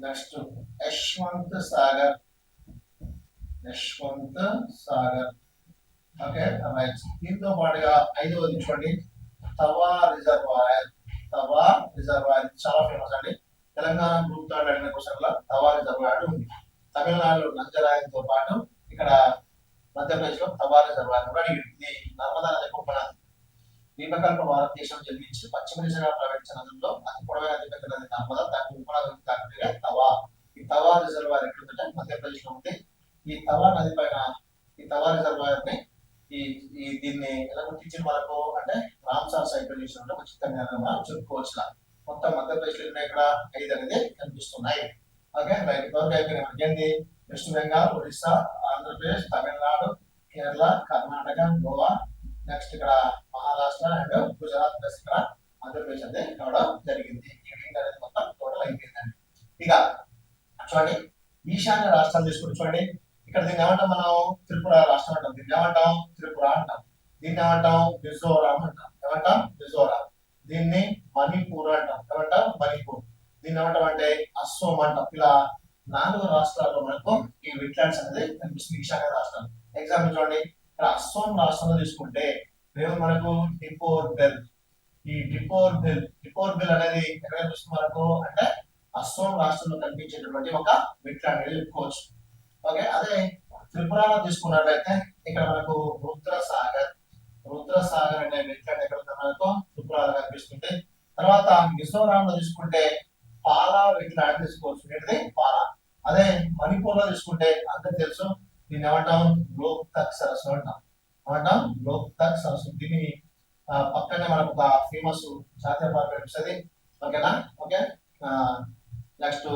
Next Yashwant Sagar, Yashwant Sagar. Okay right. దీంతో పాటుగా 5వది చూడండి, తవా రిజర్వాయర్. తవా రిజర్వాయర్ చాలా ఫేమస్ అండి. తెలంగాణ గ్రూప్ థర్డ్ అడిగిన క్వశ్చన్ లో తవా రిజర్వాయర్ ఉంది. తమిళనాడులో నంజరాయంతో పాటు ఇక్కడ మధ్యప్రదేశ్ లో తవా రిజర్వాయర్ కూడా ఇది నర్మదా నది ఉపనది. ద్వీపకల్ప భారతదేశం జన్మించి పశ్చిమ దిశగా ప్రవహించిన నదుల్లో అతి పొడవైన అతిపెద్ద నది నర్మదా. దానికి ఉపనది కాకుండా తవా. ఈ తవా రిజర్వాయర్ ఎక్కడుందంటే మధ్యప్రదేశ్ లో ఉంది. ఈ తవా నది పైన ఈ తవా రిజర్వాయర్ ని దీన్ని ఎలా గుర్తించిన మనకు అంటే రామ్సార్ సైట్ చేసినట్టు ఒక చిత్తంగా మనం చెప్పుకోవచ్చు. మొత్తం మధ్యప్రదేశ్ లో ఇక్కడ 5 అనేది కనిపిస్తున్నాయి. Okay right. వరకు అయిపోయినాయి. ఏంటి? వెస్ట్ బెంగాల్, ఒడిస్సా, ఆంధ్రప్రదేశ్, తమిళనాడు, కేరళ, కర్ణాటక, గోవా. నెక్స్ట్ ఇక్కడ మహారాష్ట్ర అండ్ గుజరాత్ ప్లస్ ఇక్కడ ఆంధ్రప్రదేశ్ అనేది కావడం జరిగింది. ఈ వింగ్ అనేది మొత్తం టోటల్ అయిపోయిందండి. ఇక చూడండి, ఈశాన్య రాష్ట్రాలు తీసుకుని చూడండి. ఇక్కడ దీన్ని ఏమంటాం మనం? త్రిపుర రాష్ట్రం అంటాం. దీన్ని ఏమంటాం? త్రిపుర అంటాం. దీన్ని ఏమంటాం? మిజోరాం అంటాం. ఏమంటాం? మిజోరాం. దీన్ని మణిపూర్ అంటాం. ఏమంటాం? మణిపూర్. దీన్ని ఏమంటాం అంటే అస్సోం అంటాం. ఇలా 4 రాష్ట్రాల్లో మనకు ఈ వెట్లాండ్స్ అనేది కనిపిస్తుంది. ఈశాన్య రాష్ట్రాలు. ఎగ్జాంపుల్ చూడండి, ఇక్కడ అస్సోం రాష్ట్రంలో తీసుకుంటే మేము మనకు డిపోర్ బెల్. ఈ డిపోర్ బెల్, డిపోర్ బెల్ అనేది ఎక్కడ కనిపిస్తుంది మనకు అంటే అస్సోం రాష్ట్రంలో కనిపించేటటువంటి ఒక వెట్లాండ్ అని చెప్పుకోవచ్చు. ఓకే, అదే త్రిపురలో తీసుకున్నట్లయితే ఇక్కడ మనకు రుద్ర సాగర్, రుద్ర సాగర్ అనే వెట్లాండ్ ఎక్కడ మనకు త్రిపురలో కనిపిస్తుంది. తర్వాత మిజోరాం లో తీసుకుంటే పాలా వెట్లాండ్ తీసుకోవచ్చు. ఏంటిది? పాలా. అదే మణిపూర్ లో తీసుకుంటే అందరికి తెలుసు, దీన్ని ఏమంటాం? లోక్తక్ సరస్సు అంటాం. ఏమంటాం? లోక్తక్ సరస్సు. దీన్ని పక్కనే మనకు ఒక ఫేమస్ జాతీయ పార్క్ కనిపిస్తుంది. ఓకేనా? Okay next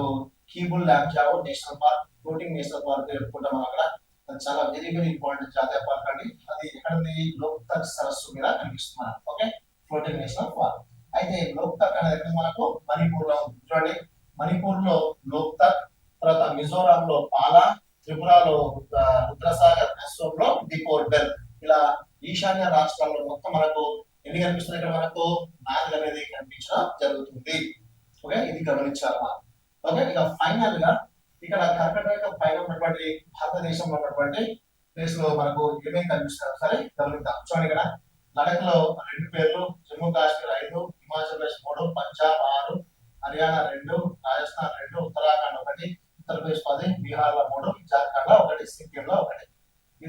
Keibul Lamjao national park, floating national park చెప్పుకుంటాం మనం అక్కడ. అది చాలా వెరీ వెరీ ఇంపార్టెంట్ జాతీయ పార్క్ అండి. అది ఎక్కడ ఉంది? లోక్తక్ సరస్సు మీద కనిపిస్తుంది మనకు. Okay, floating national park. అయితే లోక్తక్ అనేది ఎక్కడ మనకు? మణిపూర్ లో ఉంది. చూడండి, మణిపూర్ లో లోక్తక్, తర్వాత మిజోరాం లో పాలా, త్రిపురలో రుద్రసాగర్, అస్సోం లో డిపోర్ బెల్. ఇలా ఈశాన్య రాష్ట్రాల్లో మొత్తం మనకు ఎన్ని కనిపిస్తున్నాయి? ఇక్కడ మనకు 4 అనేది కనిపించడం జరుగుతుంది. ఓకే, ఇది గమనించాలి మనం. ఓకే, ఇక ఫైనల్ గా ఇక్కడ కర్కటక పైన ఉన్నటువంటి భారతదేశంలో ఉన్నటువంటి ప్లేస్ లో మనకు ఏమేమి కనిపిస్తారు సరే గమనిద్దాం. చూడండి, ఇక్కడ లడఖ్ లో 2 పేర్లు, జమ్మూ కాశ్మీర్ 5, హిమాచల్ ప్రదేశ్ 3, పంజాబ్ 6, హర్యానా 2, రాజస్థాన్ 2, ఉత్తరాఖండ్ 1, ఉత్తరప్రదేశ్ 10, బీహార్ లో 3, జార్ఖండ్ లో 1, సిక్కిం లో 1.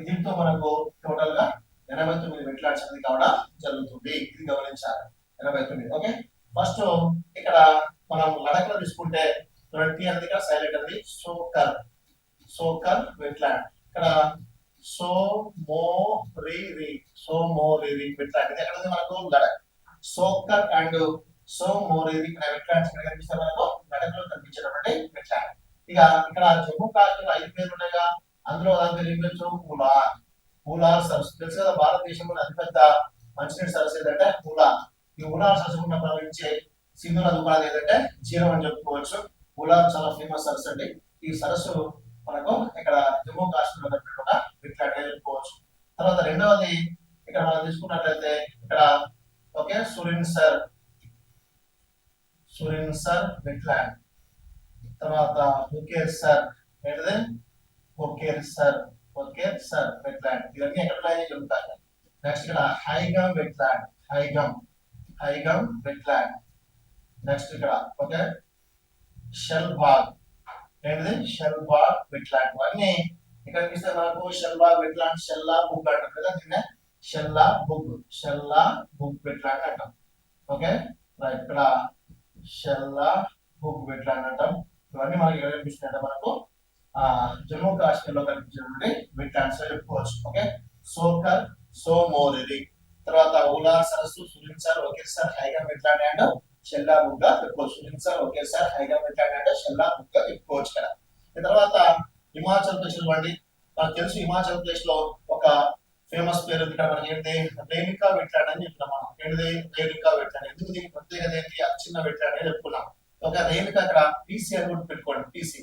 దీంతో మనకు టోటల్ గా 89 వెట్లాండ్స్ అనేది కావడం జరుగుతుంది. ఇది గమనించాలి. 89. ఓకే. ఫస్ట్ ఇక్కడ మనం లడఖ్ లో తీసుకుంటే టీ అనేది ఇక్కడ సైలెంట్ అనేది సోకర్ వెట్లాండ్. ఇక్కడ సోమోరిరి వెట్లాండ్ ఇది ఎక్కడ ఉంది మనకు లడఖ్. సోకర్ అండ్ సోమోరిరి ఇక్కడ వెట్లాండ్స్ ఇక్కడ కనిపిస్తే మనకు లడఖ్ లో కనిపించేటువంటి వెట్లాండ్. ఇక ఇక్కడ జమ్మూ కాశ్మీర్ 5 పేర్లు ఉన్నాయిగా, అందులో దాని పేరు మూలార్ సరస్సు. తెలుసు కదా, భారతదేశంలో అతిపెద్ద మంచినీటి సరస్సు ఏదంటే మూలార్. ఈ మూలార్ సరస్సు గుండా ప్రవహించే సింధు నది ఉపనది ఏదంటే జీరం అని చెప్పుకోవచ్చు. మూలార్ చాలా ఫేమస్ సరస్సు అండి. ఈ సరస్సు మనకు ఇక్కడ జమ్మూ కాశ్మీర్ లో కనిపెట్టుకున్న వెట్లాండ్ గా చెప్పుకోవచ్చు. తర్వాత రెండవది ఇక్కడ మనం తీసుకున్నట్లయితే ఇక్కడ ఓకే సురిన్సర్ వెట్లాండ్. తర్వాత హుకేర్సర్ ఏంటిది హుకేర్సర్ వెట్లాండ్. ఇవన్నీ ఎక్కడ ఉన్నాయి చెప్తాను. నెక్స్ట్ ఇక్కడ హైగమ్ వెట్లాండ్. నెక్స్ట్ ఇక్కడ ఓకే షెల్బాగ్ వెట్లాండ్. ఇవన్నీ ఇక్కడ కనిపిస్తే మనకు షెల్బాగ్ వెట్లాండ్, షెల్లా బుగ్ అంటాం కదా, దీన్నే షెల్లా బుగ్ వెట్లాండ్ అంటాం. Okay right. ఇక్కడ షెల్లా బుగ్ వెట్లాండ్ అంటాం. ఇవన్నీ మనకి ఎక్కడ కనిపిస్తున్నాయంటే మనకు జమ్మూ కాశ్మీర్ లో కనిపించినటువంటి వెట్లాండ్స్ చెప్పుకోవచ్చు. ఓకే సోమోరిరి. తర్వాత ఉలార్ సరస్సు, సురిన్సర్, ఒకేసార్, హైగమ్ వెట్లాండ్ అండ్ షెల్లా బుగ్ గా చెప్పుకోవచ్చు. సురిన్సర్, ఒకేసార్, హైగమ్ వెట్లాండ్ అండ్ షెల్లా బుగ్ గా చెప్పుకోవచ్చు కదా. తర్వాత హిమాచల్ ప్రదేశ్ అండి. మనకు తెలుసు హిమాచల్ ప్రదేశ్ లో ఒక ఫేమస్ పేరు ఇక్కడ మనకి ఏంటి రేణుకా వెట్లాండ్ అని చెప్తున్నాం మనం. ఏంటిది రేణుకా వెట్లాండ్. ఎందుకు దీనికి ప్రత్యేకత ఏంటి, చిన్న వెట్లాండ్ అని చెప్పుకున్నాం. ఓకే రేణుకా ఇక్కడ పీసీ అని కూడా పెట్టుకోండి, పీసీ.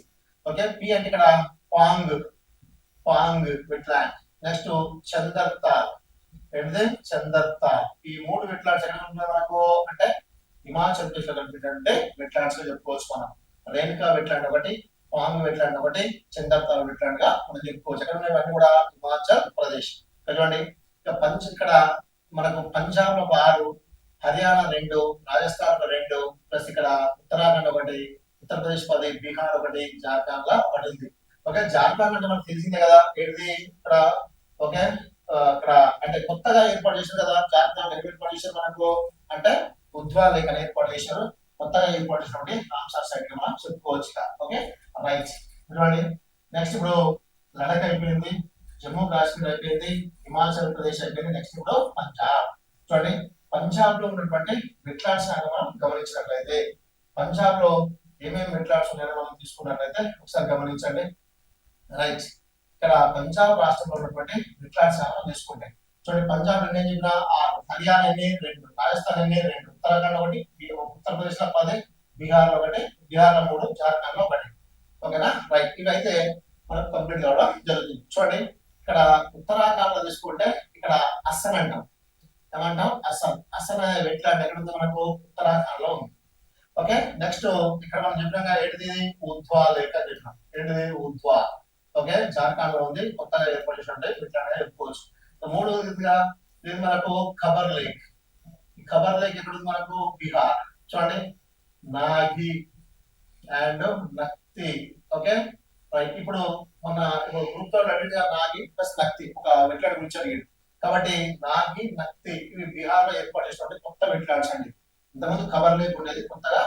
ఓకే పి అంటే ఇక్కడ పాంగ్ వెట్లాండ్. నెక్స్ట్ చందర్తాల్. ఈ 3 వెట్లాండ్స్ ఎక్కడ ఉన్నాయి మనకు అంటే హిమాచల్ ప్రదేశ్ లో కనిపించే వెట్లాండ్స్ గా చెప్పుకోవచ్చు మనం. రేణుకా వెట్లాండ్ ఒకటి, పాంగ్ వెట్లాండ్ ఒకటి, చందర్తాల్ వెట్లాండ్ గా మనం చెప్పుకోవచ్చు. ఎక్కడ ఉన్నాయి కూడా హిమాచల్ ప్రదేశ్. చూడండి ఇక్కడ మనకు పంజాబ్ లో 6, హర్యానా 2, రాజస్థాన్ లో 2, ప్లస్ ఇక్కడ ఉత్తరాఖండ్ 1, ఉత్తరప్రదేశ్ 10, బీహార్ 1, జార్ఖండ్ లో 1 ఉంది. ఓకే జార్ఖండ్ అంటే మనకు తెలిసిందే కదా, ఏంటిది ఇక్కడ ఓకే ఇక్కడ అంటే కొత్తగా ఏర్పాటు చేశారు కదా జార్ఖండ్. ఏర్పాటు చేశారు మనకు అంటే ఉద్వా లేక్ అని ఏర్పాటు చేశారు. కొత్తగా ఏర్పాటు చేసినటువంటి రామ్సార్ సైట్ మనం చెప్పుకోవచ్చు. Okay right. చూడండి నెక్స్ట్ ఇప్పుడు లడఖ్ అయిపోయింది, జమ్మూ కాశ్మీర్ అయిపోయింది, హిమాచల్ ప్రదేశ్ అయిపోయింది. నెక్స్ట్ ఇప్పుడు పంజాబ్. చూడండి పంజాబ్ లో ఉన్నటువంటి వెట్లాండ్స్ మనం గమనించినట్లయితే పంజాబ్ లో ఏమేమి వెట్లాండ్స్ ఉన్నాయో మనం తీసుకున్నట్లయితే ఒకసారి గమనించండి. రైట్. ఇక్కడ పంజాబ్ రాష్ట్రంలో ఉన్నటువంటి వెట్లాండ్స్ మనం తీసుకుంటే చూడండి పంజాబ్ ఎన్ని చెప్పిన 6, హర్యానా ఎన్ని 2, రాజస్థాన్ ఎన్ని 2, ఉత్తరాఖండ్ 1, ఉత్తరప్రదేశ్ లో 10, బీహార్ లో 1, బీహార్ లో 3, జార్ఖండ్ లో 1. ఓకేనా రైట్. ఇవైతే మనకు కంప్లీట్ కావడం జరుగుతుంది. చూడండి ఇక్కడ ఉత్తరాఖండ్ లో తీసుకుంటే ఇక్కడ అస్సాం అంటాం. ఏమంటాం అస్సాం అనే వెట్లాండ్ ఎక్కడ ఉంది మనకు ఉత్తరాఖండ్ లో ఉంది. ఓకే నెక్స్ట్ ఇక్కడ మనం చెప్పినాక ఏంటిది ఉద్వా లేక్ అని చెప్పినాం. ఏంటిది ఉద్వా. ఓకే జార్ఖండ్ లో ఉంది, కొత్తగా ఏర్పాటు చేసినట్టు వెట్లాండ్ చెప్పుకోవచ్చు. మూడవదిగా ఇది మనకు ఖబర్ లేక్. ఖబర్ లేక్ ఎక్కడ ఉంది మనకు బీహార్. చూడండి Nagi and Nakti. Okay right. ఇప్పుడు మన గ్రూప్ లో నాగి ప్లస్ నక్తి ఒక వెట్లాండ్ గురించి అడిగింది కాబట్టి నాగి నక్తి ఇవి బీహార్ లో ఏర్పాటు చేసినటువంటి కొత్త వెట్లాండ్స్ అండి. ఇంతకుముందు ఖబర్ లేక్ ఉండేది, కొత్తగా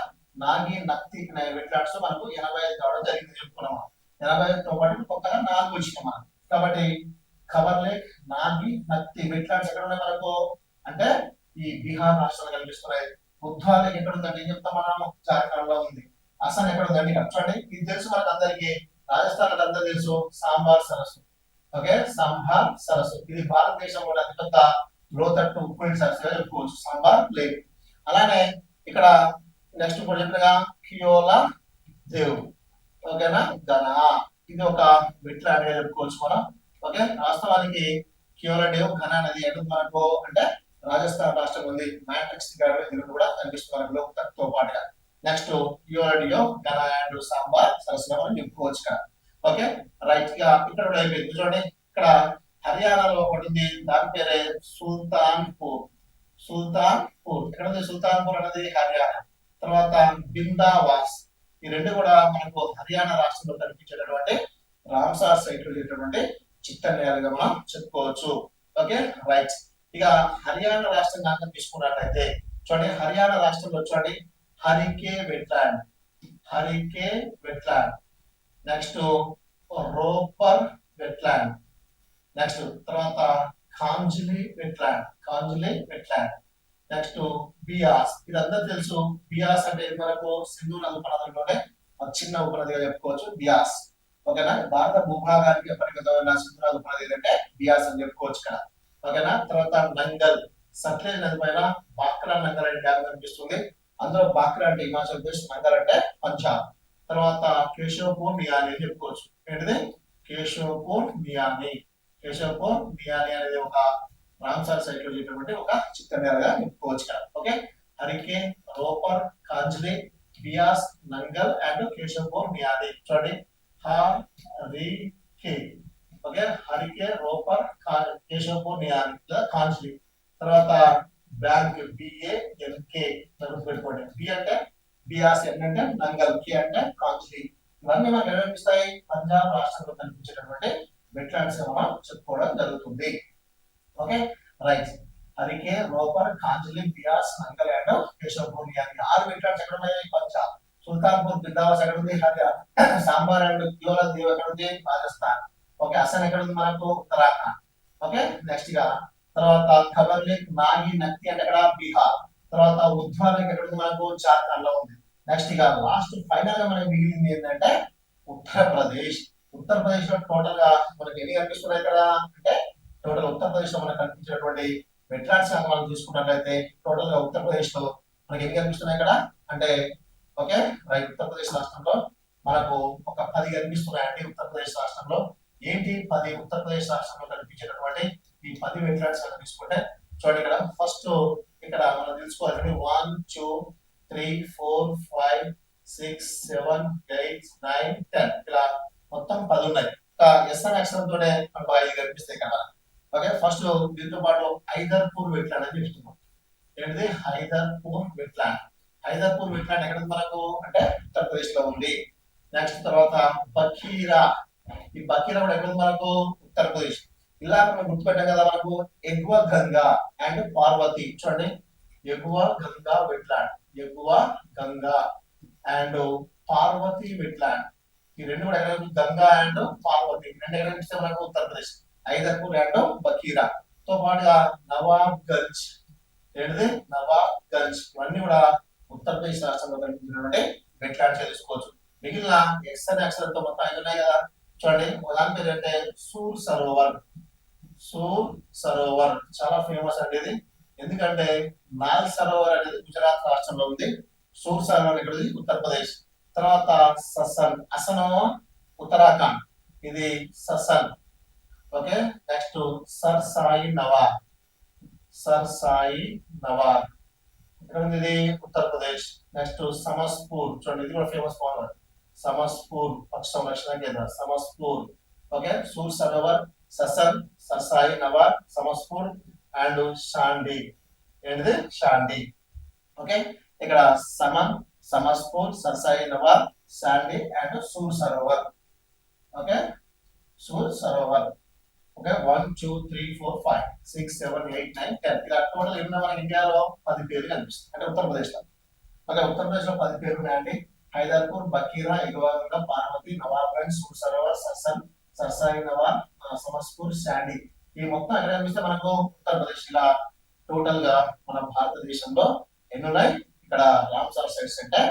నాగి నక్తి అనే వెట్లాండ్స్ మనకు 85 కావడం జరిగింది చెప్పుకున్నాం. 85తో పాటు కొత్తగా 4 వచ్చినాయి మనం. కాబట్టి ఖబర్ లేక్, నాగి నక్తి వెట్లాండ్స్ ఎక్కడ ఉన్నాయి మనకు అంటే ఈ బీహార్ రాష్ట్రంలో కనిపిస్తున్నాయి. ఉద్వా లేక్ ఎక్కడ ఉందండి ఏం చెప్తాం మనం జార్ఖండ్ లో ఉంది. అస్సాం ఎక్కడ ఉందండి చూడండి ఇది తెలుసు మనకు అందరికి. రాజస్థాన్ అందరూ తెలుసు సాంబార్ సరస్సు. ఓకే సాంబార్ సరస్సు ఇది భారతదేశంలో అతిపెద్ద లోతట్టు ఉప్పు సరస్సుగా చెప్పుకోవచ్చు సాంబార్ లేక్. అలానే ఇక్కడ నెక్స్ట్ ఇప్పుడు చెప్పినగా కియోలా దేవ్. ఓకేనా ఘనా ఇది ఒక వెట్లాండ్ గా చెప్పుకోవచ్చు మనం. ఓకే వాస్తవానికి కియోలా దేవ్ ఘనా నది ఎక్కడ మనకు అంటే రాజస్థాన్ రాష్ట్రం ఉంది. మ్యాట్రిక్స్ కూడా కనిపిస్తుంది మనకు లోతట్టుతో పాటుగా. Next Keoladeo Ghana and Sambhar సరస్సుగా మనం చెప్పుకోవచ్చు కదా. Okay right. గా ఇక్కడ అయిపోయింది. చూడండి ఇక్కడ హర్యానాలో ఒకటి ఉంది, దాని పేరే సుల్తాన్పూర్. ఇక్కడ ఉంది సుల్తాన్పూర్ అనేది హర్యానా. తర్వాత బిందావాస్ ఈ 2 కూడా మనకు హర్యానా రాష్ట్రంలో కనిపించేటటువంటి రామ్సార్ సైట్ లో చిట్ట నేలగా మనం చెప్పుకోవచ్చు. Okay, right. ఇక హర్యానా రాష్ట్రం కనుక తీసుకున్నట్లయితే చూడండి, హర్యానా రాష్ట్రంలో చూడండి Harike wetland, Harike wetland, next Ropar wetland, next తర్వాత Kanjli wetland, Kanjli wetland, next Beas. ఇదంతా తెలుసు. బియాస్ అంటే మనకు సింధు నది ఉపనదిలోనే చిన్న ఉపనదిగా చెప్పుకోవచ్చు బియాస్. ఓకేనా, భారత భూభాగానికి పరిమితమైన సింధు నది ఉపనది ఏంటంటే బియాస్ అని చెప్పుకోవచ్చు ఇక్కడ. ఓకేనా, తర్వాత నంగల్, సట్లెజ్ నది పైన బాక్రా నంగల్ అనే డ్యామ్ కనిపిస్తుంది. అందులో బాక్రా అంటే హిమాచల్ ప్రదేశ్, నంగల్ అంటే పంజాబ్. తర్వాత కేశవపూర్ మియాని అని చెప్పుకోవచ్చు. ఏంటిది? కేశవపూర్ మియాని. కేశవపూర్ మియాని అనేది ఒక రామ్సార్ సైట్ లో చేసినటువంటి ఒక చిత్తమేరగా చెప్పుకోవచ్చు ఇక్కడ. Okay, Harike, Ropar, Kanjli, Beas, Nangal and Keshopur Miani. చూడండి హరికే, ఓకే, హరికే, రోపర్, కేశవపూర్ మియాని, కాంజ్లీ. తర్వాత బ్యాంక్ బిఏఎల్కే పెట్టుకోండి. బి అంటే బియాస్, ఎన్ అంటే నంగల్, కే అంటే కాంజ్లీ. ఇవన్నీ మనకు కనిపిస్తాయి పంజాబ్ రాష్ట్రంలో కనిపించేటటువంటి వెట్లాండ్స్ మనం చెప్పుకోవడం జరుగుతుంది. Okay, right. Harike, Ropar, Kanjli, Beas, Nangal and Keshopur Miani 6 wetlands ఎక్కడ ఉన్నాయి? పంజాబ్. సుల్తాన్పూర్ బిద్దావస్ ఎక్కడ ఉంది? హర్యానా. సాంబార్ అండ్ కియోలా దీవ్ ఎక్కడ ఉంది? రాజస్థాన్. ఓకే, అసన్ ఎక్కడ ఉంది మనకు? ఉత్తరాఖండ్. ఓకే, నెక్స్ట్ గా తర్వాత ఖబర్ లేక్, నాగి, నక్తి అంటే ఎక్కడ? బీహార్. తర్వాత ఉద్వా లేక్ ఎక్కడ ఉంది మనకు? జార్ఖండ్ లో ఉంది. నెక్స్ట్ గా లాస్ట్ ఫైనల్ గా మనకి మిగిలింది ఏంటంటే ఉత్తరప్రదేశ్. ఉత్తరప్రదేశ్ లో టోటల్ గా మనకి ఎన్ని కనిపిస్తున్నాయి ఇక్కడ అంటే, టోటల్ ఉత్తరప్రదేశ్ లో మనకు కనిపించినటువంటి వెట్లాండ్స్ మనం తీసుకున్నట్లయితే టోటల్ గా ఉత్తరప్రదేశ్ లో మనకి ఎన్ని కనిపిస్తున్నాయి ఇక్కడ అంటే, ఓకే రైట్, ఉత్తరప్రదేశ్ రాష్ట్రంలో మనకు ఒక 10 కనిపిస్తున్నాయండి. ఉత్తరప్రదేశ్ రాష్ట్రంలో ఏంటి 10 ఉత్తరప్రదేశ్ రాష్ట్రంలో కనిపించేటటువంటి ఈ 10 వెట్లాండ్స్ తీసుకుంటే చూడండి, ఇక్కడ ఫస్ట్ ఇక్కడ మనం తెలుసుకోవాలి 1 2 3 4 5 6 7 8 9 10 ఇలా మొత్తం 10 ఉన్నాయి. ఎస్ అనే అక్షరంతోనే మనకు 5 కనిపిస్తాయి కదా. ఓకే, ఫస్ట్ దీంతో పాటు హైదర్పూర్ వెట్లాండ్ అని చెప్తున్నాం. ఏంటిది? హైదర్పూర్ వెట్లాండ్. హైదర్పూర్ వెట్లాండ్ ఎక్కడ మనకు అంటే ఉత్తరప్రదేశ్ లో ఉంది. నెక్స్ట్ తర్వాత బకీరా. ఈ బకీరా కూడా ఎక్కడ మనకు? ఉత్తరప్రదేశ్. ఇలా మనం గుర్తుపెట్టాం కదా మనకు ఎగువ గంగా అండ్ పార్వతి. చూడండి, ఎగువ గంగా వెట్లాండ్, ఎగువ గంగా అండ్ పార్వతి వెట్లాండ్. ఈ రెండు కూడా ఎక్కడ? గంగా అండ్ పార్వతి రెండు ఎక్కడ కనిపిస్తే మనకు? ఉత్తరప్రదేశ్. హైదర్పూర్ అండ్ బకీరా తో పాటుగా నవాబ్ గంజ్. ఏంటిది? నవాబ్ గంజ్. ఇవన్నీ కూడా ఉత్తరప్రదేశ్ రాష్ట్రంలో కనిపించినటువంటి వెట్లాండ్స్ తెలుసుకోవచ్చు. మిగిలిన ఎక్స్ అనే అక్షరంతో మొత్తం 5 ఉన్నాయి కదా. చూడండి, దాని పేరు అంటే సూర్ సరోవర్. సూర్ సరోవర్ చాలా ఫేమస్ అండి ఇది. ఎందుకంటే నాల్ సరోవర్ అనేది గుజరాత్ రాష్ట్రంలో ఉంది. సూర్ సరోవర్ ఎక్కడ ఉంది? ఉత్తరప్రదేశ్. తర్వాత ససన్, అసను ఉత్తరాఖండ్, ఇది Sasan. Okay, next Sarsai Nawar, Sarsai Nawar ఎక్కడ ఉంది? ఇది ఉత్తరప్రదేశ్. నెక్స్ట్ సమస్పూర్. చూడండి, ఇది కూడా ఫేమస్ పవన్. సమస్పూర్ పక్షి సంరక్షణ కేంద్రం, Samaspur. Okay, Sur Sarovar, Sasan, Sarsai Nawar, Samaspur and Sandi. ఏంటిది? షాండి. ఓకే, ఇక్కడ Saman, Samaspur, Sarsai Nawar, Sandi and Sur Sarovar. Okay, Sur Sarovar. Okay, 1 2 3 4 5 6 7 8 9 10 ఇలా టోటల్ ఎన్ని మన ఇండియాలో 10 పేర్లు కనిపిస్తాయి అంటే ఉత్తరప్రదేశ్ లో. ఓకే, ఉత్తరప్రదేశ్ లో 10 పేర్లు ఉన్నాయండి. హైదర్పూర్, బకీరా, ఎగువగంగా, పార్వతి, నవాబ్గంజ్, సూర్ సరోవర్, ససన్, సర్సాయి నవార్, సమస్పూర్, శాండీ. ఈ మొత్తం ఎక్కడ కనిపిస్తే మనకు? ఉత్తరప్రదేశ్. ఇలా టోటల్ గా మన భారతదేశంలో ఎన్ని ఉన్నాయి? ఇక్కడ రామ్సార్ సైట్స్ అంటే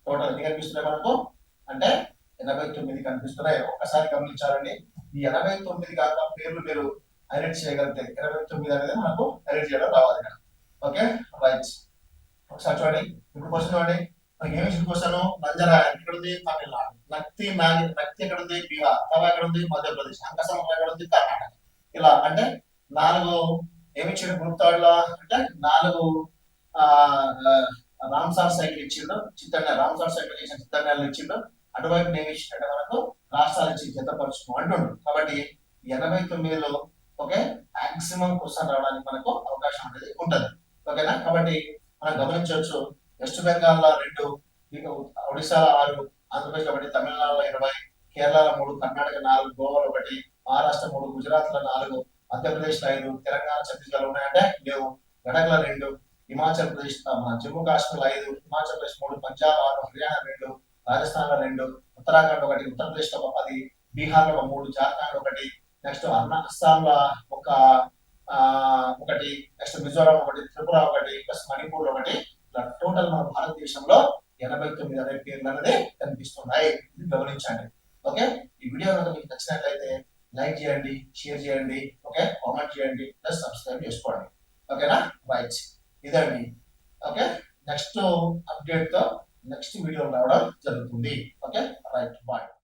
టోటల్ ఎన్ని కనిపిస్తున్నాయి మనకు అంటే 89 కనిపిస్తున్నాయి. ఒక్కసారి గమనించాలండి, ఈ 89 కాక పేర్లు మీరు హైలైట్ చేయగలిగితే 29 అనేది మనకు హైలైట్ చేయడం రావాలి. Okay, right. ఒకసారి చూడండి, ఇప్పుడు క్వశ్చన్ చూడండి. మనకి ఏమి క్వశ్చన్? నంజరాయ్ ఎక్కడ ఉంది? తమిళనాడు. నక్తి నాగి, నక్తి ఎక్కడ ఉంది? బీహార్. తవ ఎక్కడ ఉంది? మధ్యప్రదేశ్. అంకసముద్రం ఎక్కడ ఉంది? కర్ణాటక. ఇలా అంటే 4 ఏమి ఇచ్చిండు గ్రూప్ థర్డ్ లో అంటే 4 రామ్సార్ సైకిల్ ఇచ్చిండు. చిత్తన్న రామ్సార్ సైకిల్ చేసిన చిత్తన్నాలు ఇచ్చిండు. అటువైపు నేను ఇచ్చినట్టు మనకు రాష్ట్రాల నుంచి జతపరచుకో అంటుండు. కాబట్టి 89లో ఓకే మాక్సిమం క్వశ్చన్ రావడానికి మనకు అవకాశం అనేది ఉంటది. ఓకేనా, కాబట్టి మనం గమనించవచ్చు వెస్ట్ బెంగాల్ లో 2, ఒడిశాలో 6, ఆంధ్రప్రదేశ్ లో 1, తమిళనాడులో 20, కేరళలో 3, కర్ణాటక 4, గోవాలో 1, మహారాష్ట్ర 3, గుజరాత్ లో 4, మధ్యప్రదేశ్లో 5, తెలంగాణ, ఛత్తీస్గఢ్ ఉన్నాయంటే లేవు. లడఖ్లో 2, హిమాచల్ ప్రదేశ్, మన జమ్మూ కాశ్మీర్ 5, హిమాచల్ ప్రదేశ్ 3, పంజాబ్ 6, హర్యానా 2, రాజస్థాన్ లో 2, ఉత్తరాఖండ్ 1, ఉత్తరప్రదేశ్ లో 10, బీహార్ లో 3, జార్ఖండ్ 1, నెక్స్ట్ అస్సాం లో ఒక 1, నెక్స్ట్ మిజోరాం 1, త్రిపుర 1, ప్లస్ మణిపూర్ 1. ఇలా టోటల్ మన భారతదేశంలో 89 అనే పేర్లు అనేది కనిపిస్తున్నాయి. ఇది గమనించండి. ఓకే, ఈ వీడియో కనుక మీకు నచ్చినట్లయితే లైక్ చేయండి, షేర్ చేయండి, ఓకే, కామెంట్ చేయండి, ప్లస్ సబ్స్క్రైబ్ చేసుకోండి. ఓకేనా, రైట్, ఇదండి. ఓకే, నెక్స్ట్ అప్డేట్ తో నెక్స్ట్ వీడియో రావడం జరుగుతుంది. Okay, right, bye.